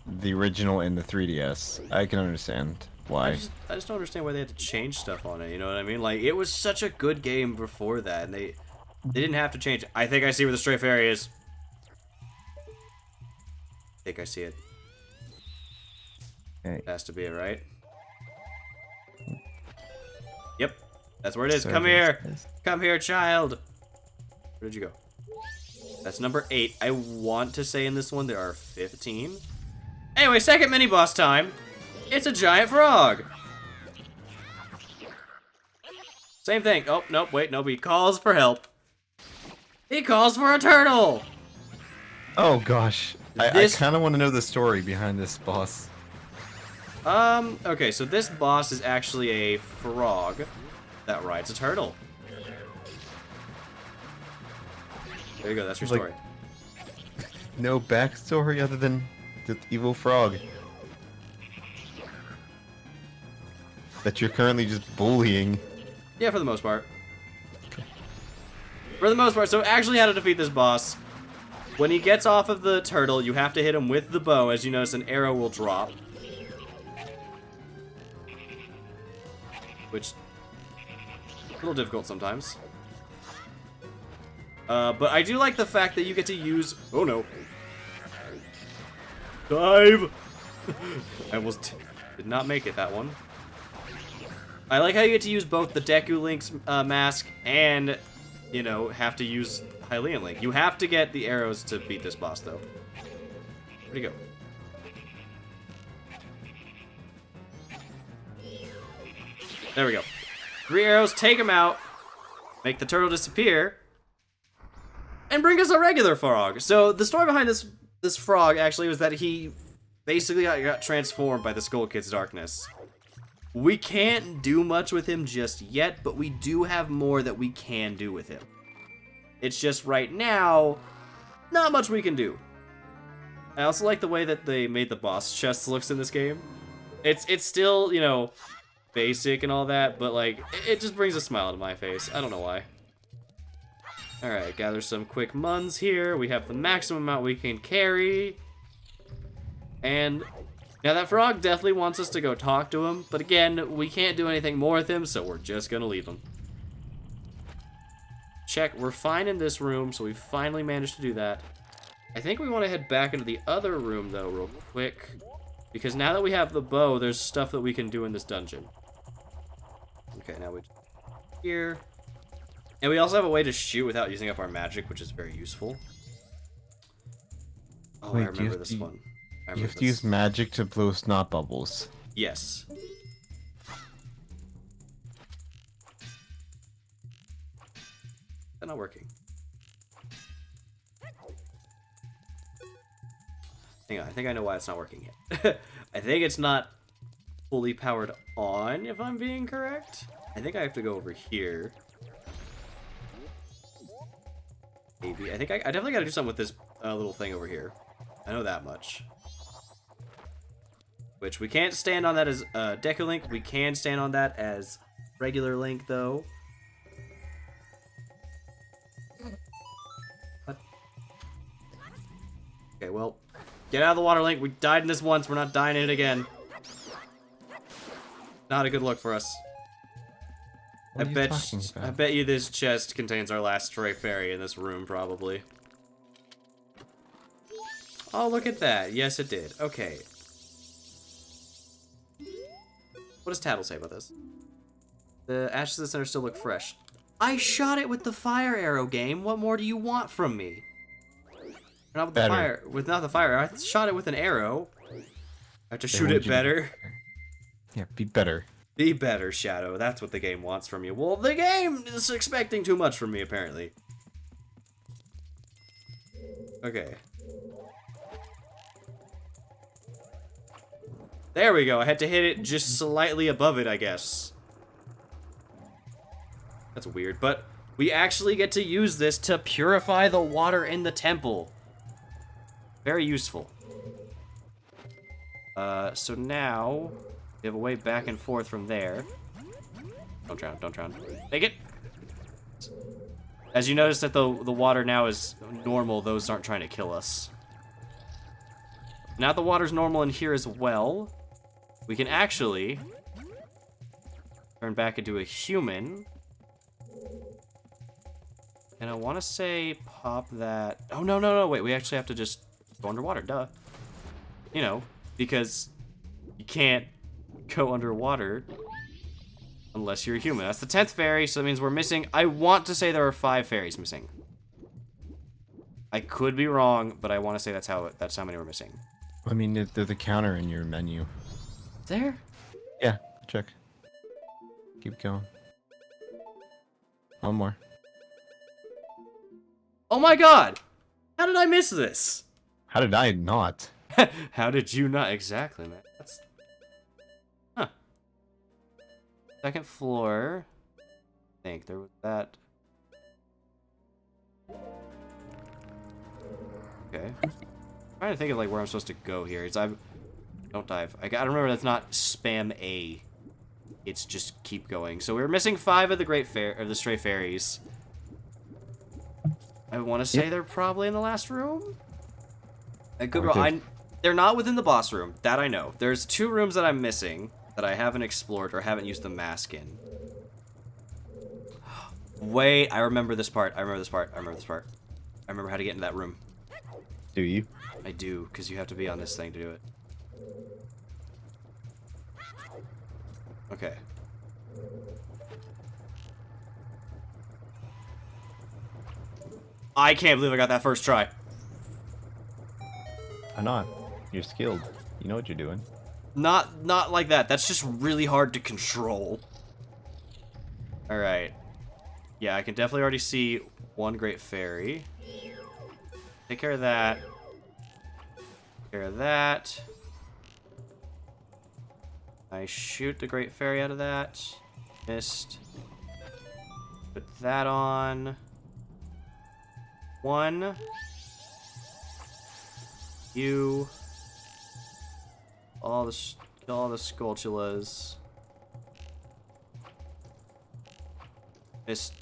the original and the 3DS. I can understand why. I just don't understand why they had to change stuff on it. You know what I mean? Like, it was such a good game before that, and they didn't have to change it. I think I see where the stray fairy is. I think I see it. Okay. Has to be it, right? Yep, that's where it is. So Come here. Come here, child. Where did you go? That's number 8. I want to say in this one there are 15. Anyway, second mini-boss time. It's a giant frog. Same thing. Oh, nope, wait, no, he calls for help. He calls for a turtle. Oh, gosh. I kind of want to know the story behind this boss. Okay, so this boss is actually a frog that rides a turtle. There you go, that's your story. No backstory other than the evil frog that you're currently just bullying. Yeah, for the most part. Okay. For the most part, so actually how to defeat this boss. When he gets off of the turtle, you have to hit him with the bow. As you notice, an arrow will drop. Which, a little difficult sometimes. But I do like the fact that you get to use... Oh no. Dive! I almost did not make it, that one. I like how you get to use both the Deku Link's mask and, you know, have to use Hylian Link. You have to get the arrows to beat this boss, though. Where'd he go? There we go. 3 arrows, take him out, make the turtle disappear, and bring us a regular frog. So the story behind this frog actually was that he basically got transformed by the Skull Kid's darkness. We can't do much with him just yet, but we do have more that we can do with him. It's just right now, not much we can do. I also like the way that they made the boss chest looks in this game. It's still, you know, basic and all that, but like, it just brings a smile to my face. I don't know why. Alright, gather some quick muns here. We have the maximum amount we can carry. And now that frog definitely wants us to go talk to him, but again, we can't do anything more with him, so we're just gonna leave him. Check, we're fine in this room, so we finally managed to do that. I think we want to head back into the other room, though, real quick. Because now that we have the bow, there's stuff that we can do in this dungeon. Okay, now we... Here. And we also have a way to shoot without using up our magic, which is very useful. Oh, wait, I remember this one. You have to use magic to blow snot bubbles. Yes. They're not working. Hang on, I think I know why it's not working yet. I think it's not fully powered on, if I'm being correct. I think I have to go over here. Maybe. I think I definitely gotta do something with this little thing over here. I know that much. Which we can't stand on that as Deku Link. We can stand on that as regular Link, though. What? Okay, well, get out of the water, Link. We died in this once. We're not dying in it again. Not a good look for us. I bet you this chest contains our last stray fairy in this room, probably. Oh, look at that. Yes, it did. Okay. What does Tattle say about this? The ashes of the center still look fresh. I shot it with the fire arrow, game. What more do you want from me? Not with the fire. Not the fire arrow. I shot it with an arrow. I have to shoot it better. Yeah, be better. Be better, Shadow. That's what the game wants from you. Well, the game is expecting too much from me, apparently. Okay. There we go. I had to hit it just slightly above it, I guess. That's weird, but we actually get to use this to purify the water in the temple. Very useful. So now we have a way back and forth from there. Don't drown, don't drown. Make it! As you notice that the water now is normal, those aren't trying to kill us. Now the water's normal in here as well, we can actually turn back into a human. And I want to say pop that... Oh, no, wait, we actually have to just go underwater, duh. You know, because you can't go underwater unless you're a human. That's the 10th fairy, so that means we're missing... I want to say there are 5 fairies missing. I could be wrong, but I want to say that's how many we're missing. I mean, they're the counter in your menu. There? Yeah, check. Keep going. One more. Oh my god! How did I miss this? How did I not? How did you not? Exactly, man. That's... Huh. Second floor. I think there was that. Okay. I'm trying to think of like where I'm supposed to go here. It's don't dive. I gotta remember that's not spam A. It's just keep going. So we're missing 5 of the stray fairies. I want to say they're probably in the last room. I could be wrong. They're not within the boss room. That I know. There's 2 rooms that I'm missing that I haven't explored or haven't used the mask in. Wait, I remember this part. I remember how to get into that room. Do you? I do, because you have to be on this thing to do it. Okay. I can't believe I got that first try. Why not? You're skilled. You know what you're doing. Not like that. That's just really hard to control. Alright. Yeah, I can definitely already see one great fairy. Take care of that. Take care of that. I shoot the great fairy out of that. Missed. Put that on. 1. You. All the Skulltulas. Missed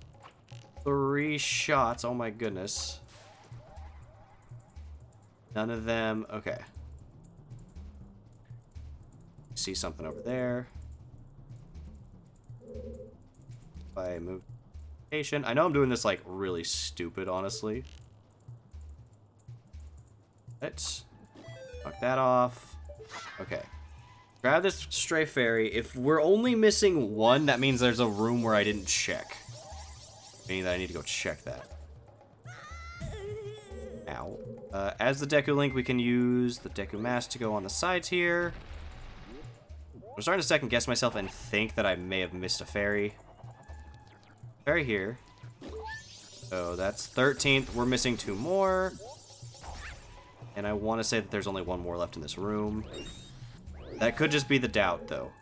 3 shots. Oh my goodness. None of them. Okay. See something over there. If I move location. I know I'm doing this like really stupid, honestly. Let's knock that off. Okay. Grab this stray fairy. If we're only missing 1, that means there's a room where I didn't check. Meaning that I need to go check that. Ow. As the Deku Link, we can use the Deku Mask to go on the sides here. I'm starting to second guess myself and think that I may have missed a fairy. Fairy here. So that's 13th. We're missing 2 more. And I want to say that there's only 1 more left in this room. That could just be the doubt, though.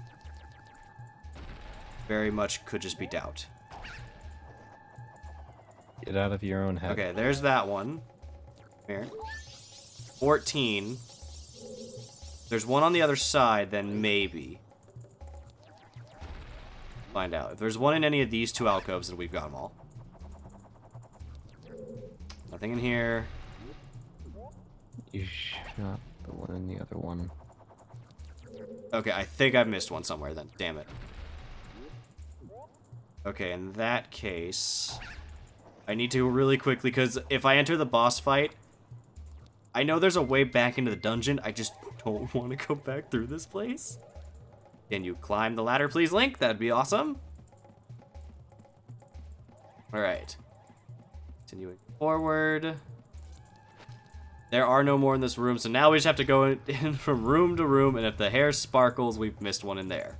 Very much could just be doubt. Get out of your own head. Okay, there's that one. Here. 14. There's 1 on the other side, then maybe. Find out. If there's 1 in any of these 2 alcoves, then we've got them all. Nothing in here. You shot the one in the other one. Okay, I think I've missed 1 somewhere then. Damn it. Okay, in that case, I need to really quickly, because if I enter the boss fight, I know there's a way back into the dungeon. I just don't want to go back through this place. Can you climb the ladder, please, Link? That'd be awesome. Alright. Continuing forward. There are no more in this room, so now we just have to go in from room to room, and if the hair sparkles, we've missed 1 in there.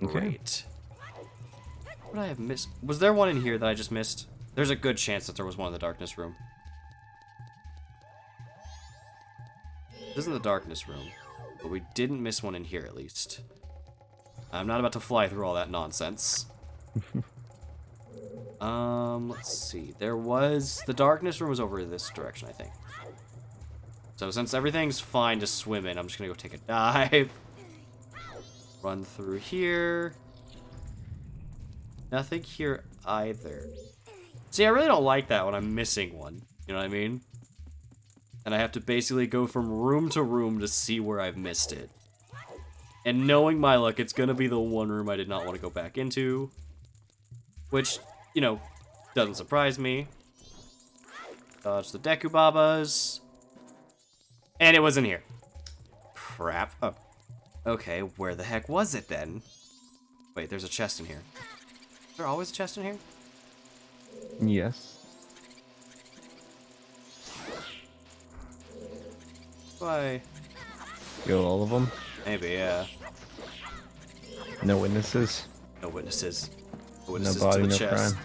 Okay. Great. What would I have missed? Was there 1 in here that I just missed? There's a good chance that there was 1 in the darkness room. This isn't the darkness room, but we didn't miss 1 in here at least. I'm not about to fly through all that nonsense. Let's see. The darkness room was over this direction, I think. So since everything's fine to swim in, I'm just gonna go take a dive. Run through here. Nothing here either. See, I really don't like that when I'm missing one. You know what I mean? And I have to basically go from room to room to see where I've missed it. And knowing my luck, it's gonna be the one room I did not want to go back into. Which, you know, doesn't surprise me. Dodge the Dekubabas. And it wasn't here. Crap. Oh. Okay, where the heck was it then? Wait, there's a chest in here. Is there always a chest in here? Yes. Why? Kill all of them? Maybe, yeah. No witnesses? No witnesses. No No witnesses body, to the no chest. crime.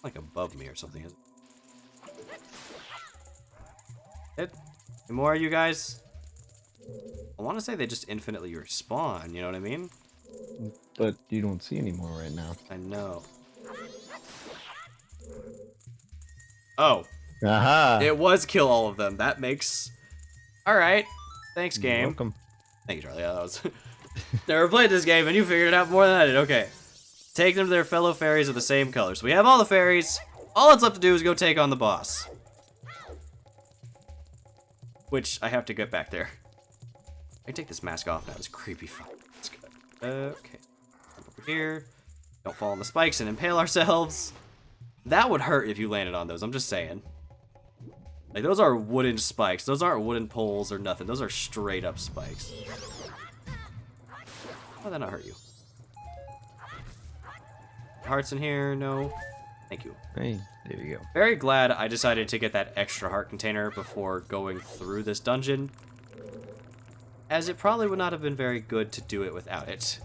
Like above me or something, isn't it? Any more, you guys? I want to say they just infinitely respawn, you know what I mean? But you don't see any more right now. I know. Oh. Aha! It was kill all of them. That makes... Alright. Thanks, You're game. welcome. Thank you, Charlie. Yeah, that was... Never played this game, and you figured it out more than I did. Okay. Take them to their fellow fairies of the same color. So we have all the fairies. All it's left to do is go take on the boss. Which, I have to get back there. I can take this mask off now. It's creepy fun. That's good. Okay. Over here. Don't fall on the spikes and impale ourselves. That would hurt if you landed on those. I'm just saying. Like, those are wooden spikes. Those aren't wooden poles or nothing. Those are straight up spikes. How would that not hurt you? Hearts in here? No. Thank you. Hey, there you go. Very glad I decided to get that extra heart container before going through this dungeon, as it probably would not have been very good to do it without it.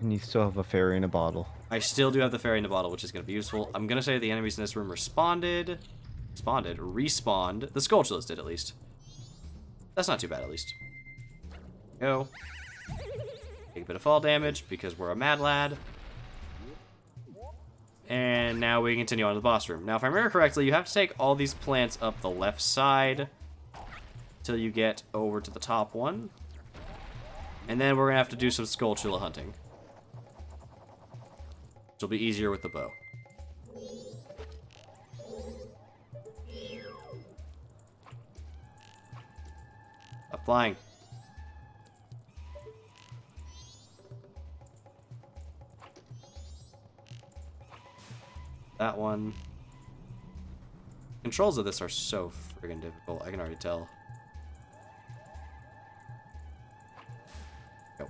And you still have a fairy in a bottle. I still do have the fairy in the bottle, which is going to be useful. I'm going to say the enemies in this room respawned. The Skulltulas did, at least. That's not too bad, at least. Go. Take a bit of fall damage, because we're a mad lad. And now we continue on to the boss room. Now, if I remember correctly, you have to take all these plants up the left side till you get over to the top one. And then we're going to have to do some Skulltula hunting. Which will be easier with the bow. Stop flying. That one. Controls of this are so friggin' difficult, I can already tell. Go.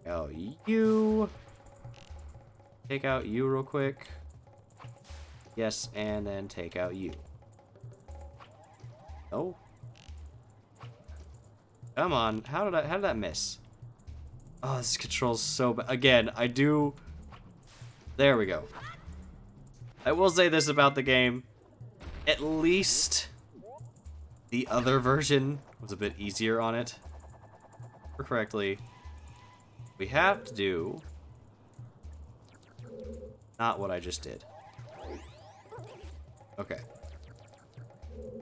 Oh, you. Take out you real quick. Yes, and then take out you. Oh. Come on. How did that miss? Oh, this control's so bad. Again, I do... There we go. I will say this about the game. At least the other version was a bit easier on it. Correctly. We have to do not what I just did. Okay.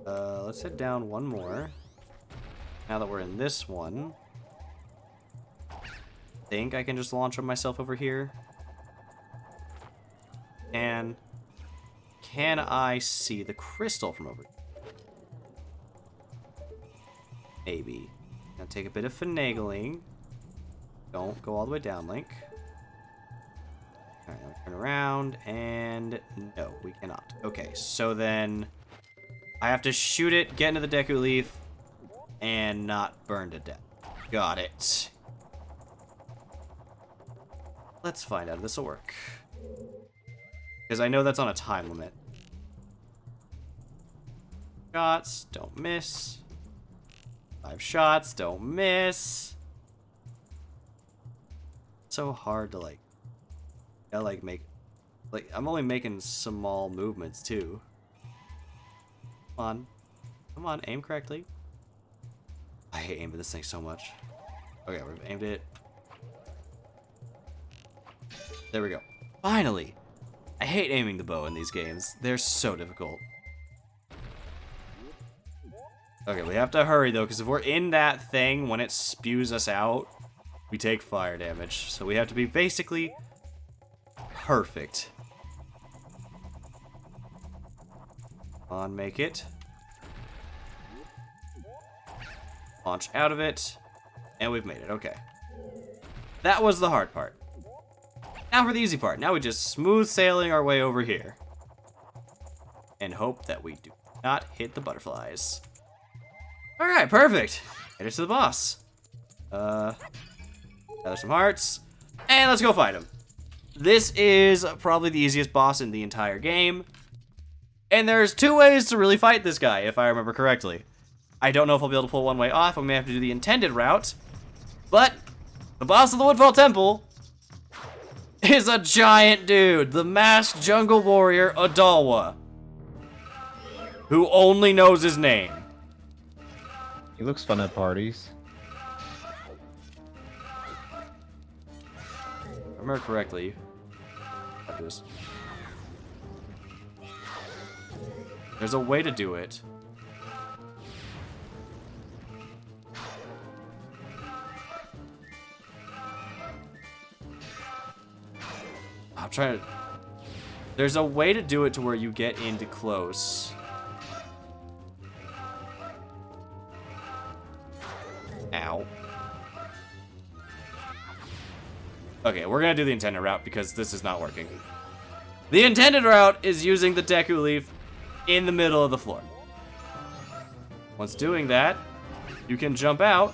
Let's head down one more. Now that we're in this one, I think I can just launch on myself over here. And can I see the crystal from over here? Maybe. Now take a bit of finagling. Don't go all the way down, Link. Alright, now turn around, and no, we cannot. Okay, so then I have to shoot it, get into the Deku Leaf, and not burn to death. Got it. Let's find out if this will work. Because I know that's on a time limit. Shots, don't miss. 5 shots, don't miss. So hard to like make, like, I'm only making small movements too. Come on, aim correctly. I hate aiming this thing so much. Okay, we've aimed it. There we go. Finally! I hate aiming the bow in these games. They're so difficult. Okay, we have to hurry though, because if we're in that thing when it spews us out, we take fire damage. So we have to be basically perfect. Come on, make it. Launch out of it. And we've made it, okay. That was the hard part. Now for the easy part. Now we just smooth sailing our way over here. And hope that we do not hit the butterflies. Alright, perfect. Get it to the boss. Gather some hearts. And let's go fight him. This is probably the easiest boss in the entire game. And there's 2 ways to really fight this guy, if I remember correctly. I don't know if I'll be able to pull one way off. I may have to do the intended route. But the boss of the Woodfall Temple is a giant dude. The masked jungle warrior, Adalwa. Who only knows his name. He looks fun at parties. If I remember correctly. I'll do this. There's a way to do it. I'm trying to... There's a way to do it to where you get into close. Ow. Okay, we're gonna do the intended route because this is not working. The intended route is using the Deku Leaf in the middle of the floor. Once doing that, you can jump out.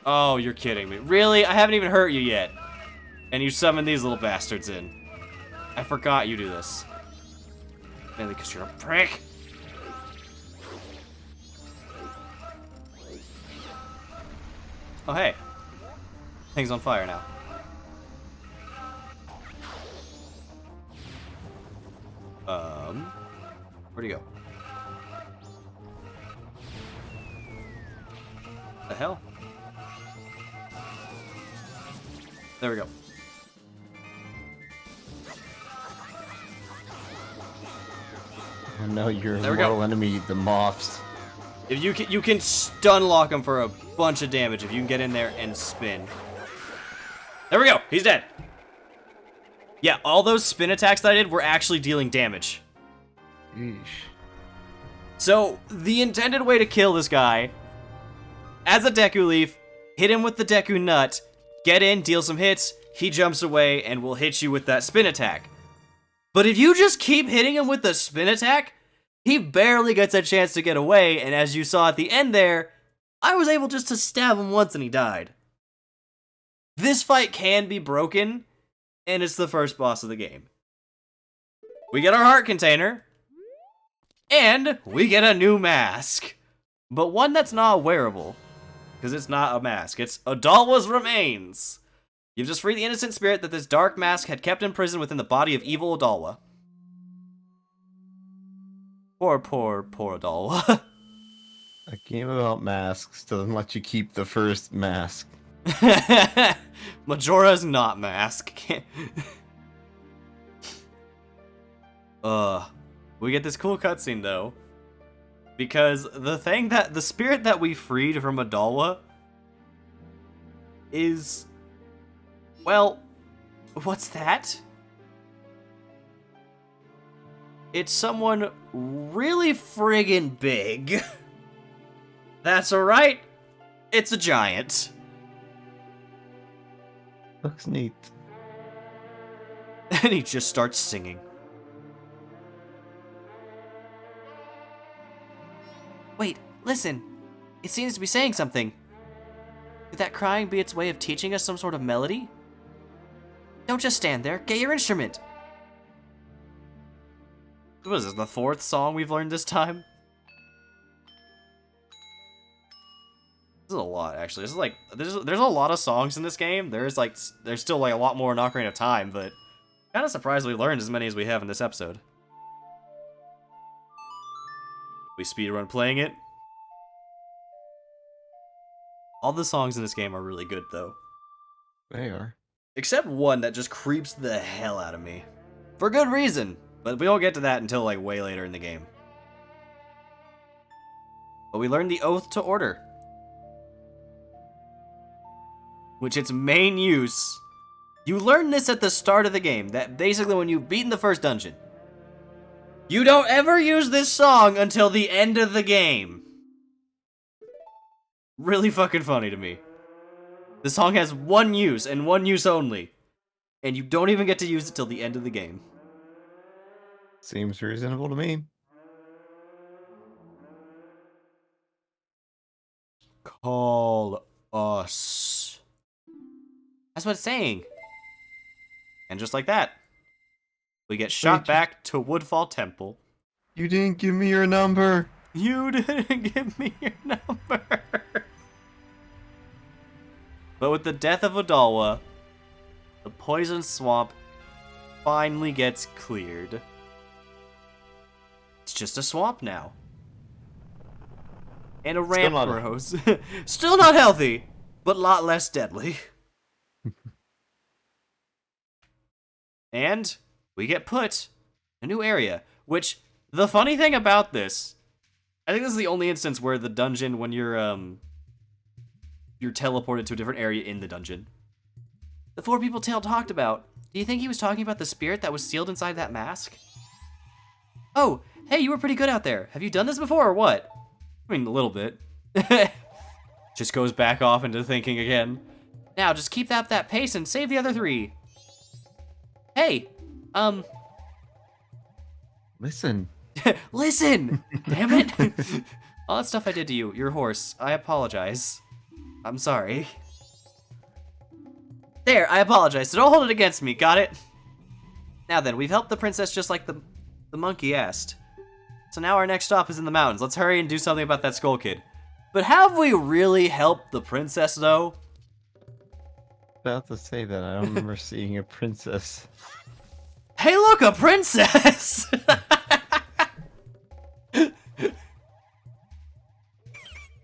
Oh, you're kidding me. Really? I haven't even hurt you yet. And you summon these little bastards in. I forgot you do this. Mainly because you're a prick. Oh, hey. Thing's on fire now. Where'd he go? The hell? There we go. I know your There we go. mortal enemy, the moths. If you can stun lock him for a bunch of damage if you can get in there and spin. There we go. He's dead. Yeah, all those spin attacks that I did were actually dealing damage. Yeesh. So, the intended way to kill this guy, as a Deku Leaf, hit him with the Deku Nut, get in, deal some hits, he jumps away, and will hit you with that spin attack. But if you just keep hitting him with the spin attack, he barely gets a chance to get away, and as you saw at the end there, I was able just to stab him once and he died. This fight can be broken, and it's the first boss of the game. We get our heart container, and we get a new mask. But one that's not wearable, because it's not a mask. It's Adalwa's remains. You've just freed the innocent spirit that this dark mask had kept imprisoned within the body of evil Adalwa. Poor Adalwa. A game about masks doesn't let you keep the first mask. Majora's not mask. We get this cool cutscene though, because the spirit that we freed from Adalwa is, well, what's that? It's someone really friggin' big. That's alright. It's a giant. Looks neat. And he just starts singing. Wait, listen. It seems to be saying something. Could that crying be its way of teaching us some sort of melody? Don't just stand there. Get your instrument. What is this, the 4th song we've learned this time? This is a lot, actually. This is like, there's a lot of songs in this game. There's still like a lot more in Ocarina of Time, but kind of surprised we learned as many as we have in this episode. We speedrun playing it. All the songs in this game are really good, though. They are. Except one that just creeps the hell out of me. For good reason, but we won't get to that until like way later in the game. But we learned the Oath to Order, which its main use, you learn this at the start of the game, that basically when you've beaten the first dungeon, you don't ever use this song until the end of the game. Really fucking funny to me. The song has one use, and one use only. And you don't even get to use it till the end of the game. Seems reasonable to me. Call us. That's what it's saying. And just like that, we get shot back to Woodfall Temple. You didn't give me your number. You didn't give me your number. But with the death of Odalwa, the poison swamp finally gets cleared. It's just a swamp now. And a ramp grows. Still not healthy, but a lot less deadly. And we get put in a new area, which, the funny thing about this, I think this is the only instance where the dungeon, when you're teleported to a different area in the dungeon. The four people Tail talked about. Do you think he was talking about the spirit that was sealed inside that mask? Oh, hey, you were pretty good out there. Have you done this before or what? I mean, a little bit. Just goes back off into thinking again. Now, just keep up that pace and save the other three. Hey, Listen. Listen! Damn it! All that stuff I did to you, your horse, I apologize. I'm sorry. There, I apologize, so don't hold it against me, got it? Now then, we've helped the princess just like the monkey asked. So now our next stop is in the mountains. Let's hurry and do something about that skull kid. But have we really helped the princess, though? About to say that I don't remember seeing a princess. Hey, look, a princess!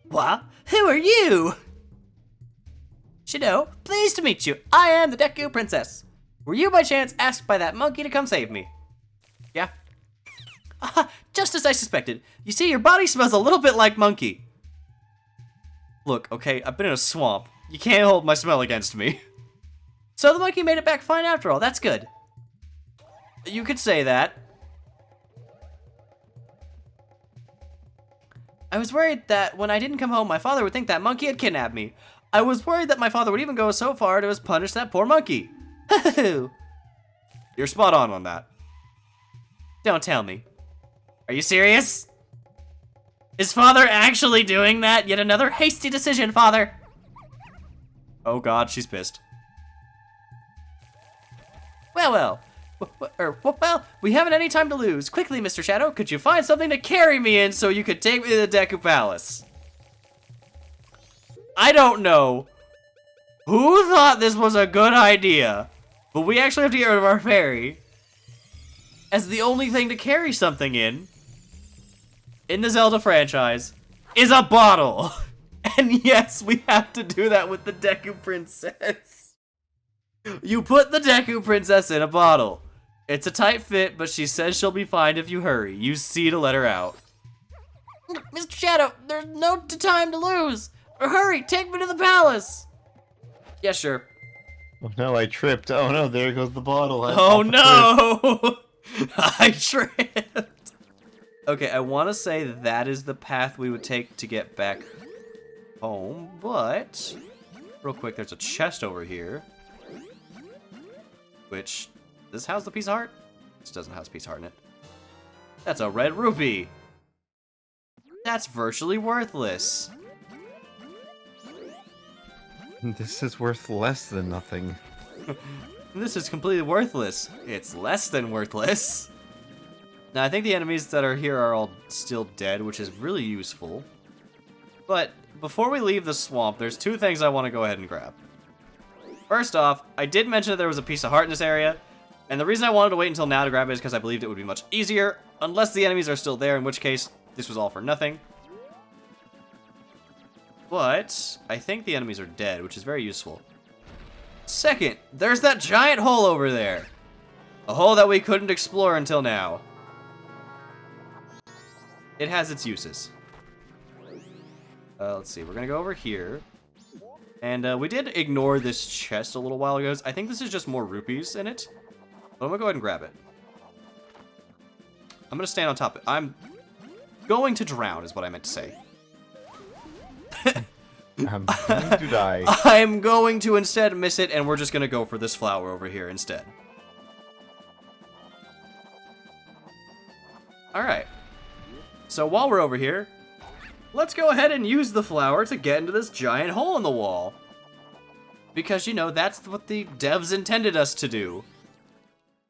What? Who are you? Shido, pleased to meet you. I am the Deku Princess. Were you by chance asked by that monkey to come save me? Yeah. Just as I suspected. You see, your body smells a little bit like monkey. Look, okay, I've been in a swamp. You can't hold my smell against me. So the monkey made it back fine after all. That's good. You could say that. I was worried that when I didn't come home, my father would think that monkey had kidnapped me. I was worried that my father would even go so far to punish that poor monkey. You're spot on that. Don't tell me. Are you serious? Is father actually doing that? Yet another hasty decision, father. Oh god, she's pissed. Well, we haven't any time to lose. Quickly, Mr. Shadow, could you find something to carry me in so you could take me to the Deku Palace? I don't know who thought this was a good idea, but we actually have to get rid of our fairy as the only thing to carry something in the Zelda franchise is a bottle. And yes, we have to do that with the Deku Princess. You put the Deku Princess in a bottle. It's a tight fit, but she says she'll be fine if you hurry. Use C to let her out. Mr. Shadow, there's no time to lose. Hurry, take me to the palace. Yeah, sure. Oh no, I tripped. Oh no, there goes the bottle. Oh no! I tripped. Okay, I want to say that is the path we would take to get back home, but real quick, there's a chest over here. Which, does this house the piece of heart? This doesn't house piece of heart in it. That's a red rupee. That's virtually worthless. This is worth less than nothing. This is completely worthless. It's less than worthless. Now, I think the enemies that are here are all still dead, which is really useful. But before we leave the swamp, there's two things I want to go ahead and grab. First off, I did mention that there was a piece of heart in this area, and the reason I wanted to wait until now to grab it is because I believed it would be much easier, unless the enemies are still there, in which case, this was all for nothing. But I think the enemies are dead, which is very useful. Second, there's that giant hole over there. A hole that we couldn't explore until now. It has its uses. Let's see, we're gonna go over here. And we did ignore this chest a little while ago. I think this is just more rupees in it. But I'm gonna go ahead and grab it. I'm gonna stand on top of it. I'm going to drown is what I meant to say. I'm going to die. I'm going to instead miss it, and we're just gonna go for this flower over here instead. Alright. So while we're over here, let's go ahead and use the flower to get into this giant hole in the wall. Because, you know, that's what the devs intended us to do.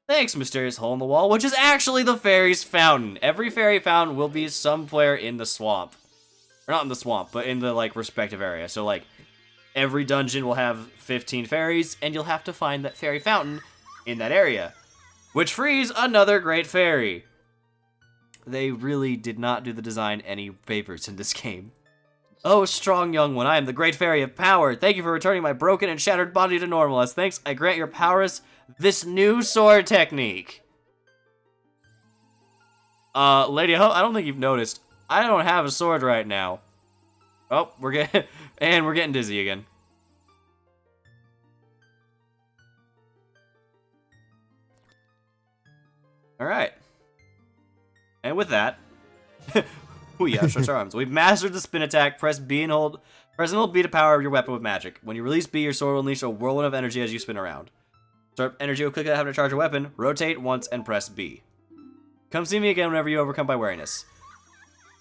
Thanks, mysterious hole in the wall, which is actually the fairy's fountain. Every fairy fountain will be somewhere in the swamp. Or not in the swamp, but in the, like, respective area. So, like, every dungeon will have 15 fairies, and you'll have to find that fairy fountain in that area. Which frees another great fairy. They really did not do the design any favors in this game. Oh, strong young one, I am the great fairy of power. Thank you for returning my broken and shattered body to normal. As thanks, I grant your powers this new sword technique. Lady, I don't think you've noticed. I don't have a sword right now. Oh, we're getting dizzy again. All right. And with that, we outstretch our arms. We've mastered the spin attack. Press B and hold. Press and hold B to power your weapon with magic. When you release B, your sword will unleash a whirlwind of energy as you spin around. Start energy will click on how to charge your weapon. Rotate once and press B. Come see me again whenever you overcome by wariness.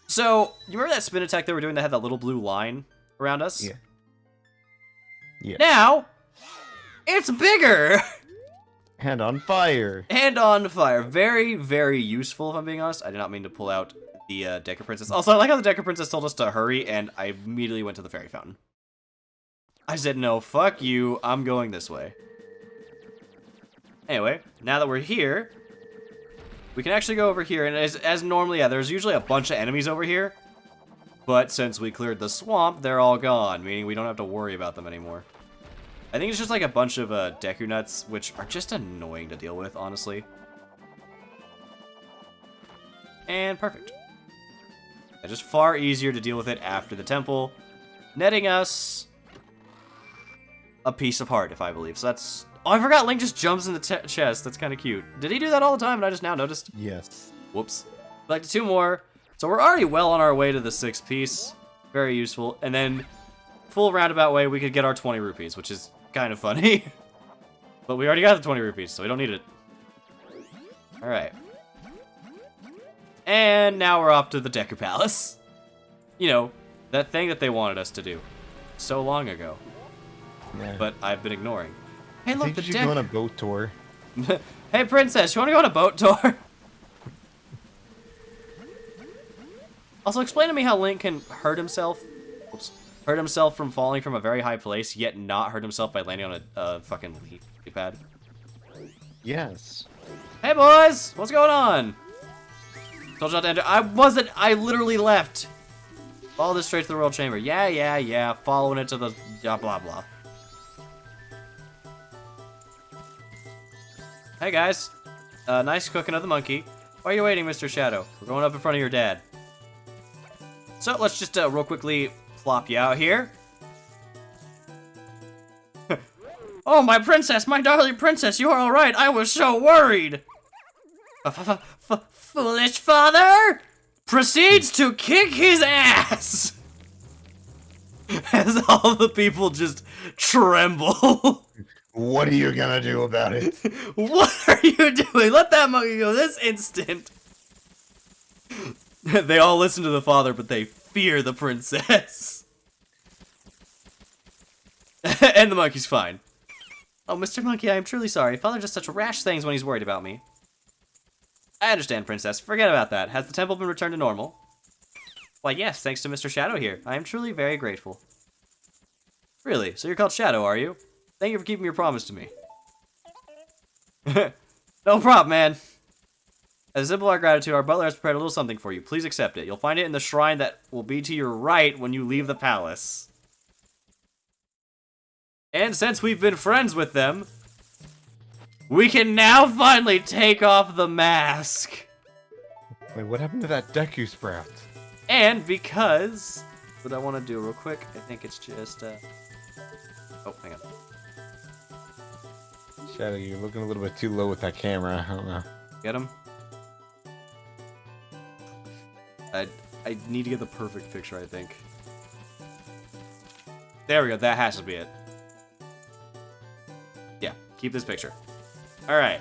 So, you remember that spin attack that we're doing that had that little blue line around us? Yeah. Yeah. Now, it's bigger! And on fire. And on fire. Very, very useful, if I'm being honest. I did not mean to pull out the Decker Princess. Also, I like how the Decker Princess told us to hurry, and I immediately went to the fairy fountain. I said, no, fuck you, I'm going this way. Anyway, now that we're here, we can actually go over here, and as normally, yeah, there's usually a bunch of enemies over here. But since we cleared the swamp, they're all gone, meaning we don't have to worry about them anymore. I think it's just like a bunch of Deku Nuts, which are just annoying to deal with, honestly. And perfect. Yeah, just far easier to deal with it after the temple, netting us a piece of heart, if I believe. So that's... Oh, I forgot Link just jumps in the chest. That's kind of cute. Did he do that all the time and I just now noticed? Yes. Whoops. Like two more. So we're already well on our way to the 6th piece. Very useful. And then, full roundabout way, we could get our 20 rupees, which is kind of funny. But we already got the 20 rupees, so we don't need it. Alright. And now we're off to the Deku Palace. You know, that thing that they wanted us to do so long ago. Yeah. But I've been ignoring. Hey, look, I think the you should go on a boat tour. Hey, princess, you want to go on a boat tour? Also, explain to me how Link can hurt himself. Oops. Hurt himself from falling from a very high place, yet not hurt himself by landing on a fucking leaf pad. Yes. Hey, boys! What's going on? Told you not to enter. I literally left. Follow this straight to the Royal Chamber. Yeah. Following it to the blah, blah. Hey, guys. Nice cooking of the monkey. Why are you waiting, Mr. Shadow? We're going up in front of your dad. So, let's just real quickly plop you out here. Oh, my princess, my darling princess, you are all right. I was so worried. Foolish father proceeds to kick his ass as all the people just tremble. What are you gonna do about it? What are you doing? Let that monkey go this instant. They all listen to the father, but they fear the princess. And the monkey's fine. Oh, Mr. Monkey, I am truly sorry. Father does such rash things when he's worried about me. I understand, princess. Forget about that. Has the temple been returned to normal? Why, yes, thanks to Mr. Shadow here. I am truly very grateful. Really? So you're called Shadow, are you? Thank you for keeping your promise to me. No problem, man. As a symbol of our gratitude, our butler has prepared a little something for you. Please accept it. You'll find it in the shrine that will be to your right when you leave the palace. And since we've been friends with them, we can now finally take off the mask. Wait, what happened to that Deku sprout? And because... What I want to do real quick, I think it's just... Oh, hang on. Shadow, you're looking a little bit too low with that camera. I don't know. Get him? I need to get the perfect picture, I think. There we go, that has to be it. Yeah, keep this picture. Alright.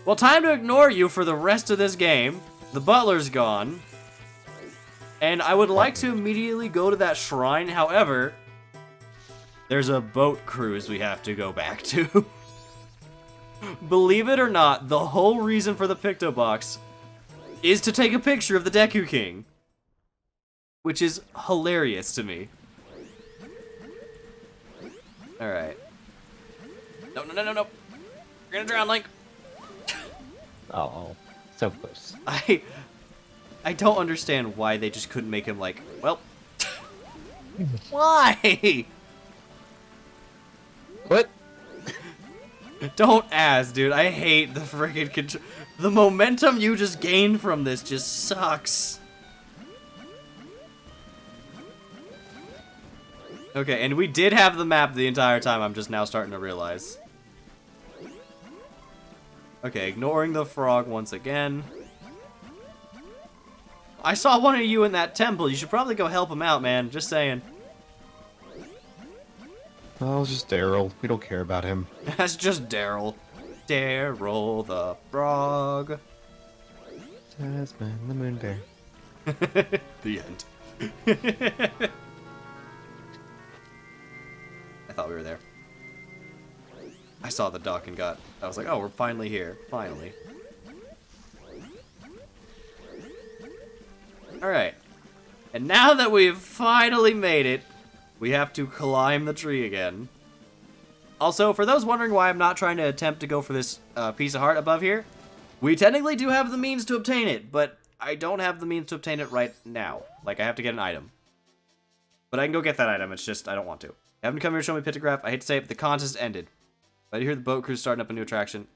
Well, time to ignore you for the rest of this game. The butler's gone. And I would like to immediately go to that shrine, however... There's a boat cruise we have to go back to. Believe it or not, the whole reason for the Picto Box is to take a picture of the Deku King. Which is hilarious to me. Alright. No. You're gonna drown, Link. Oh, so close. I don't understand why they just couldn't make him like, well... Why? What? Don't ask, dude. I hate the freaking control. The momentum you just gained from this just sucks. Okay, and we did have the map the entire time, I'm just now starting to realize. Okay, ignoring the frog once again. I saw one of you in that temple. You should probably go help him out, man. Just saying. Oh, it's just Daryl. We don't care about him. That's just Daryl. Daryl the frog. Tasman the moon bear. The end. I thought we were there. I saw the dock and I was like, oh, we're finally here. Finally. Alright. And now that we've finally made it, we have to climb the tree again. Also, for those wondering why I'm not trying to attempt to go for this piece of heart above here, we technically do have the means to obtain it, but I don't have the means to obtain it right now. Like, I have to get an item. But I can go get that item, it's just I don't want to. Have him come here and show me a pictograph. I hate to say it, but the contest ended. But I hear the boat crew's starting up a new attraction.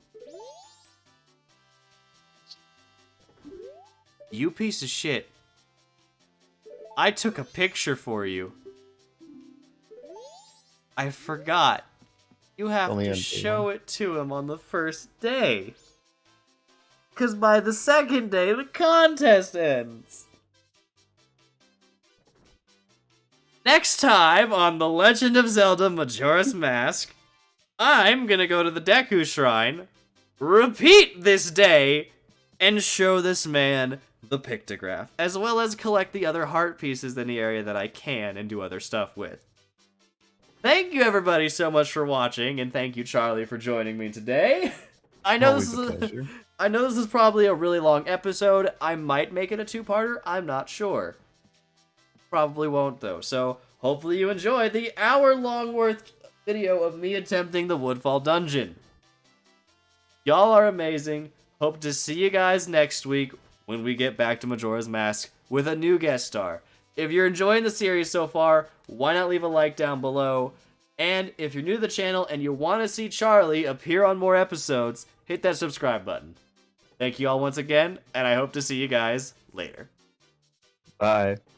You piece of shit. I took a picture for you. I forgot. You have to show it to him on the first day. Because by the second day, the contest ends. Next time on The Legend of Zelda Majora's Mask, I'm gonna go to the Deku Shrine, repeat this day, and show this man the pictograph, as well as collect the other heart pieces in the area that I can and do other stuff with. Thank you everybody so much for watching, and thank you Charlie for joining me today. I know this is probably a really long episode. I might make it a two-parter, I'm not sure. Probably won't though, so hopefully you enjoyed the hour-long worth video of me attempting the Woodfall dungeon. Y'all are amazing. Hope to see you guys next week when we get back to Majora's Mask with a new guest star. If you're enjoying the series so far, why not leave a like down below? And if you're new to the channel and you want to see Charlie appear on more episodes, hit that subscribe button. Thank you all once again, and I hope to see you guys later. Bye.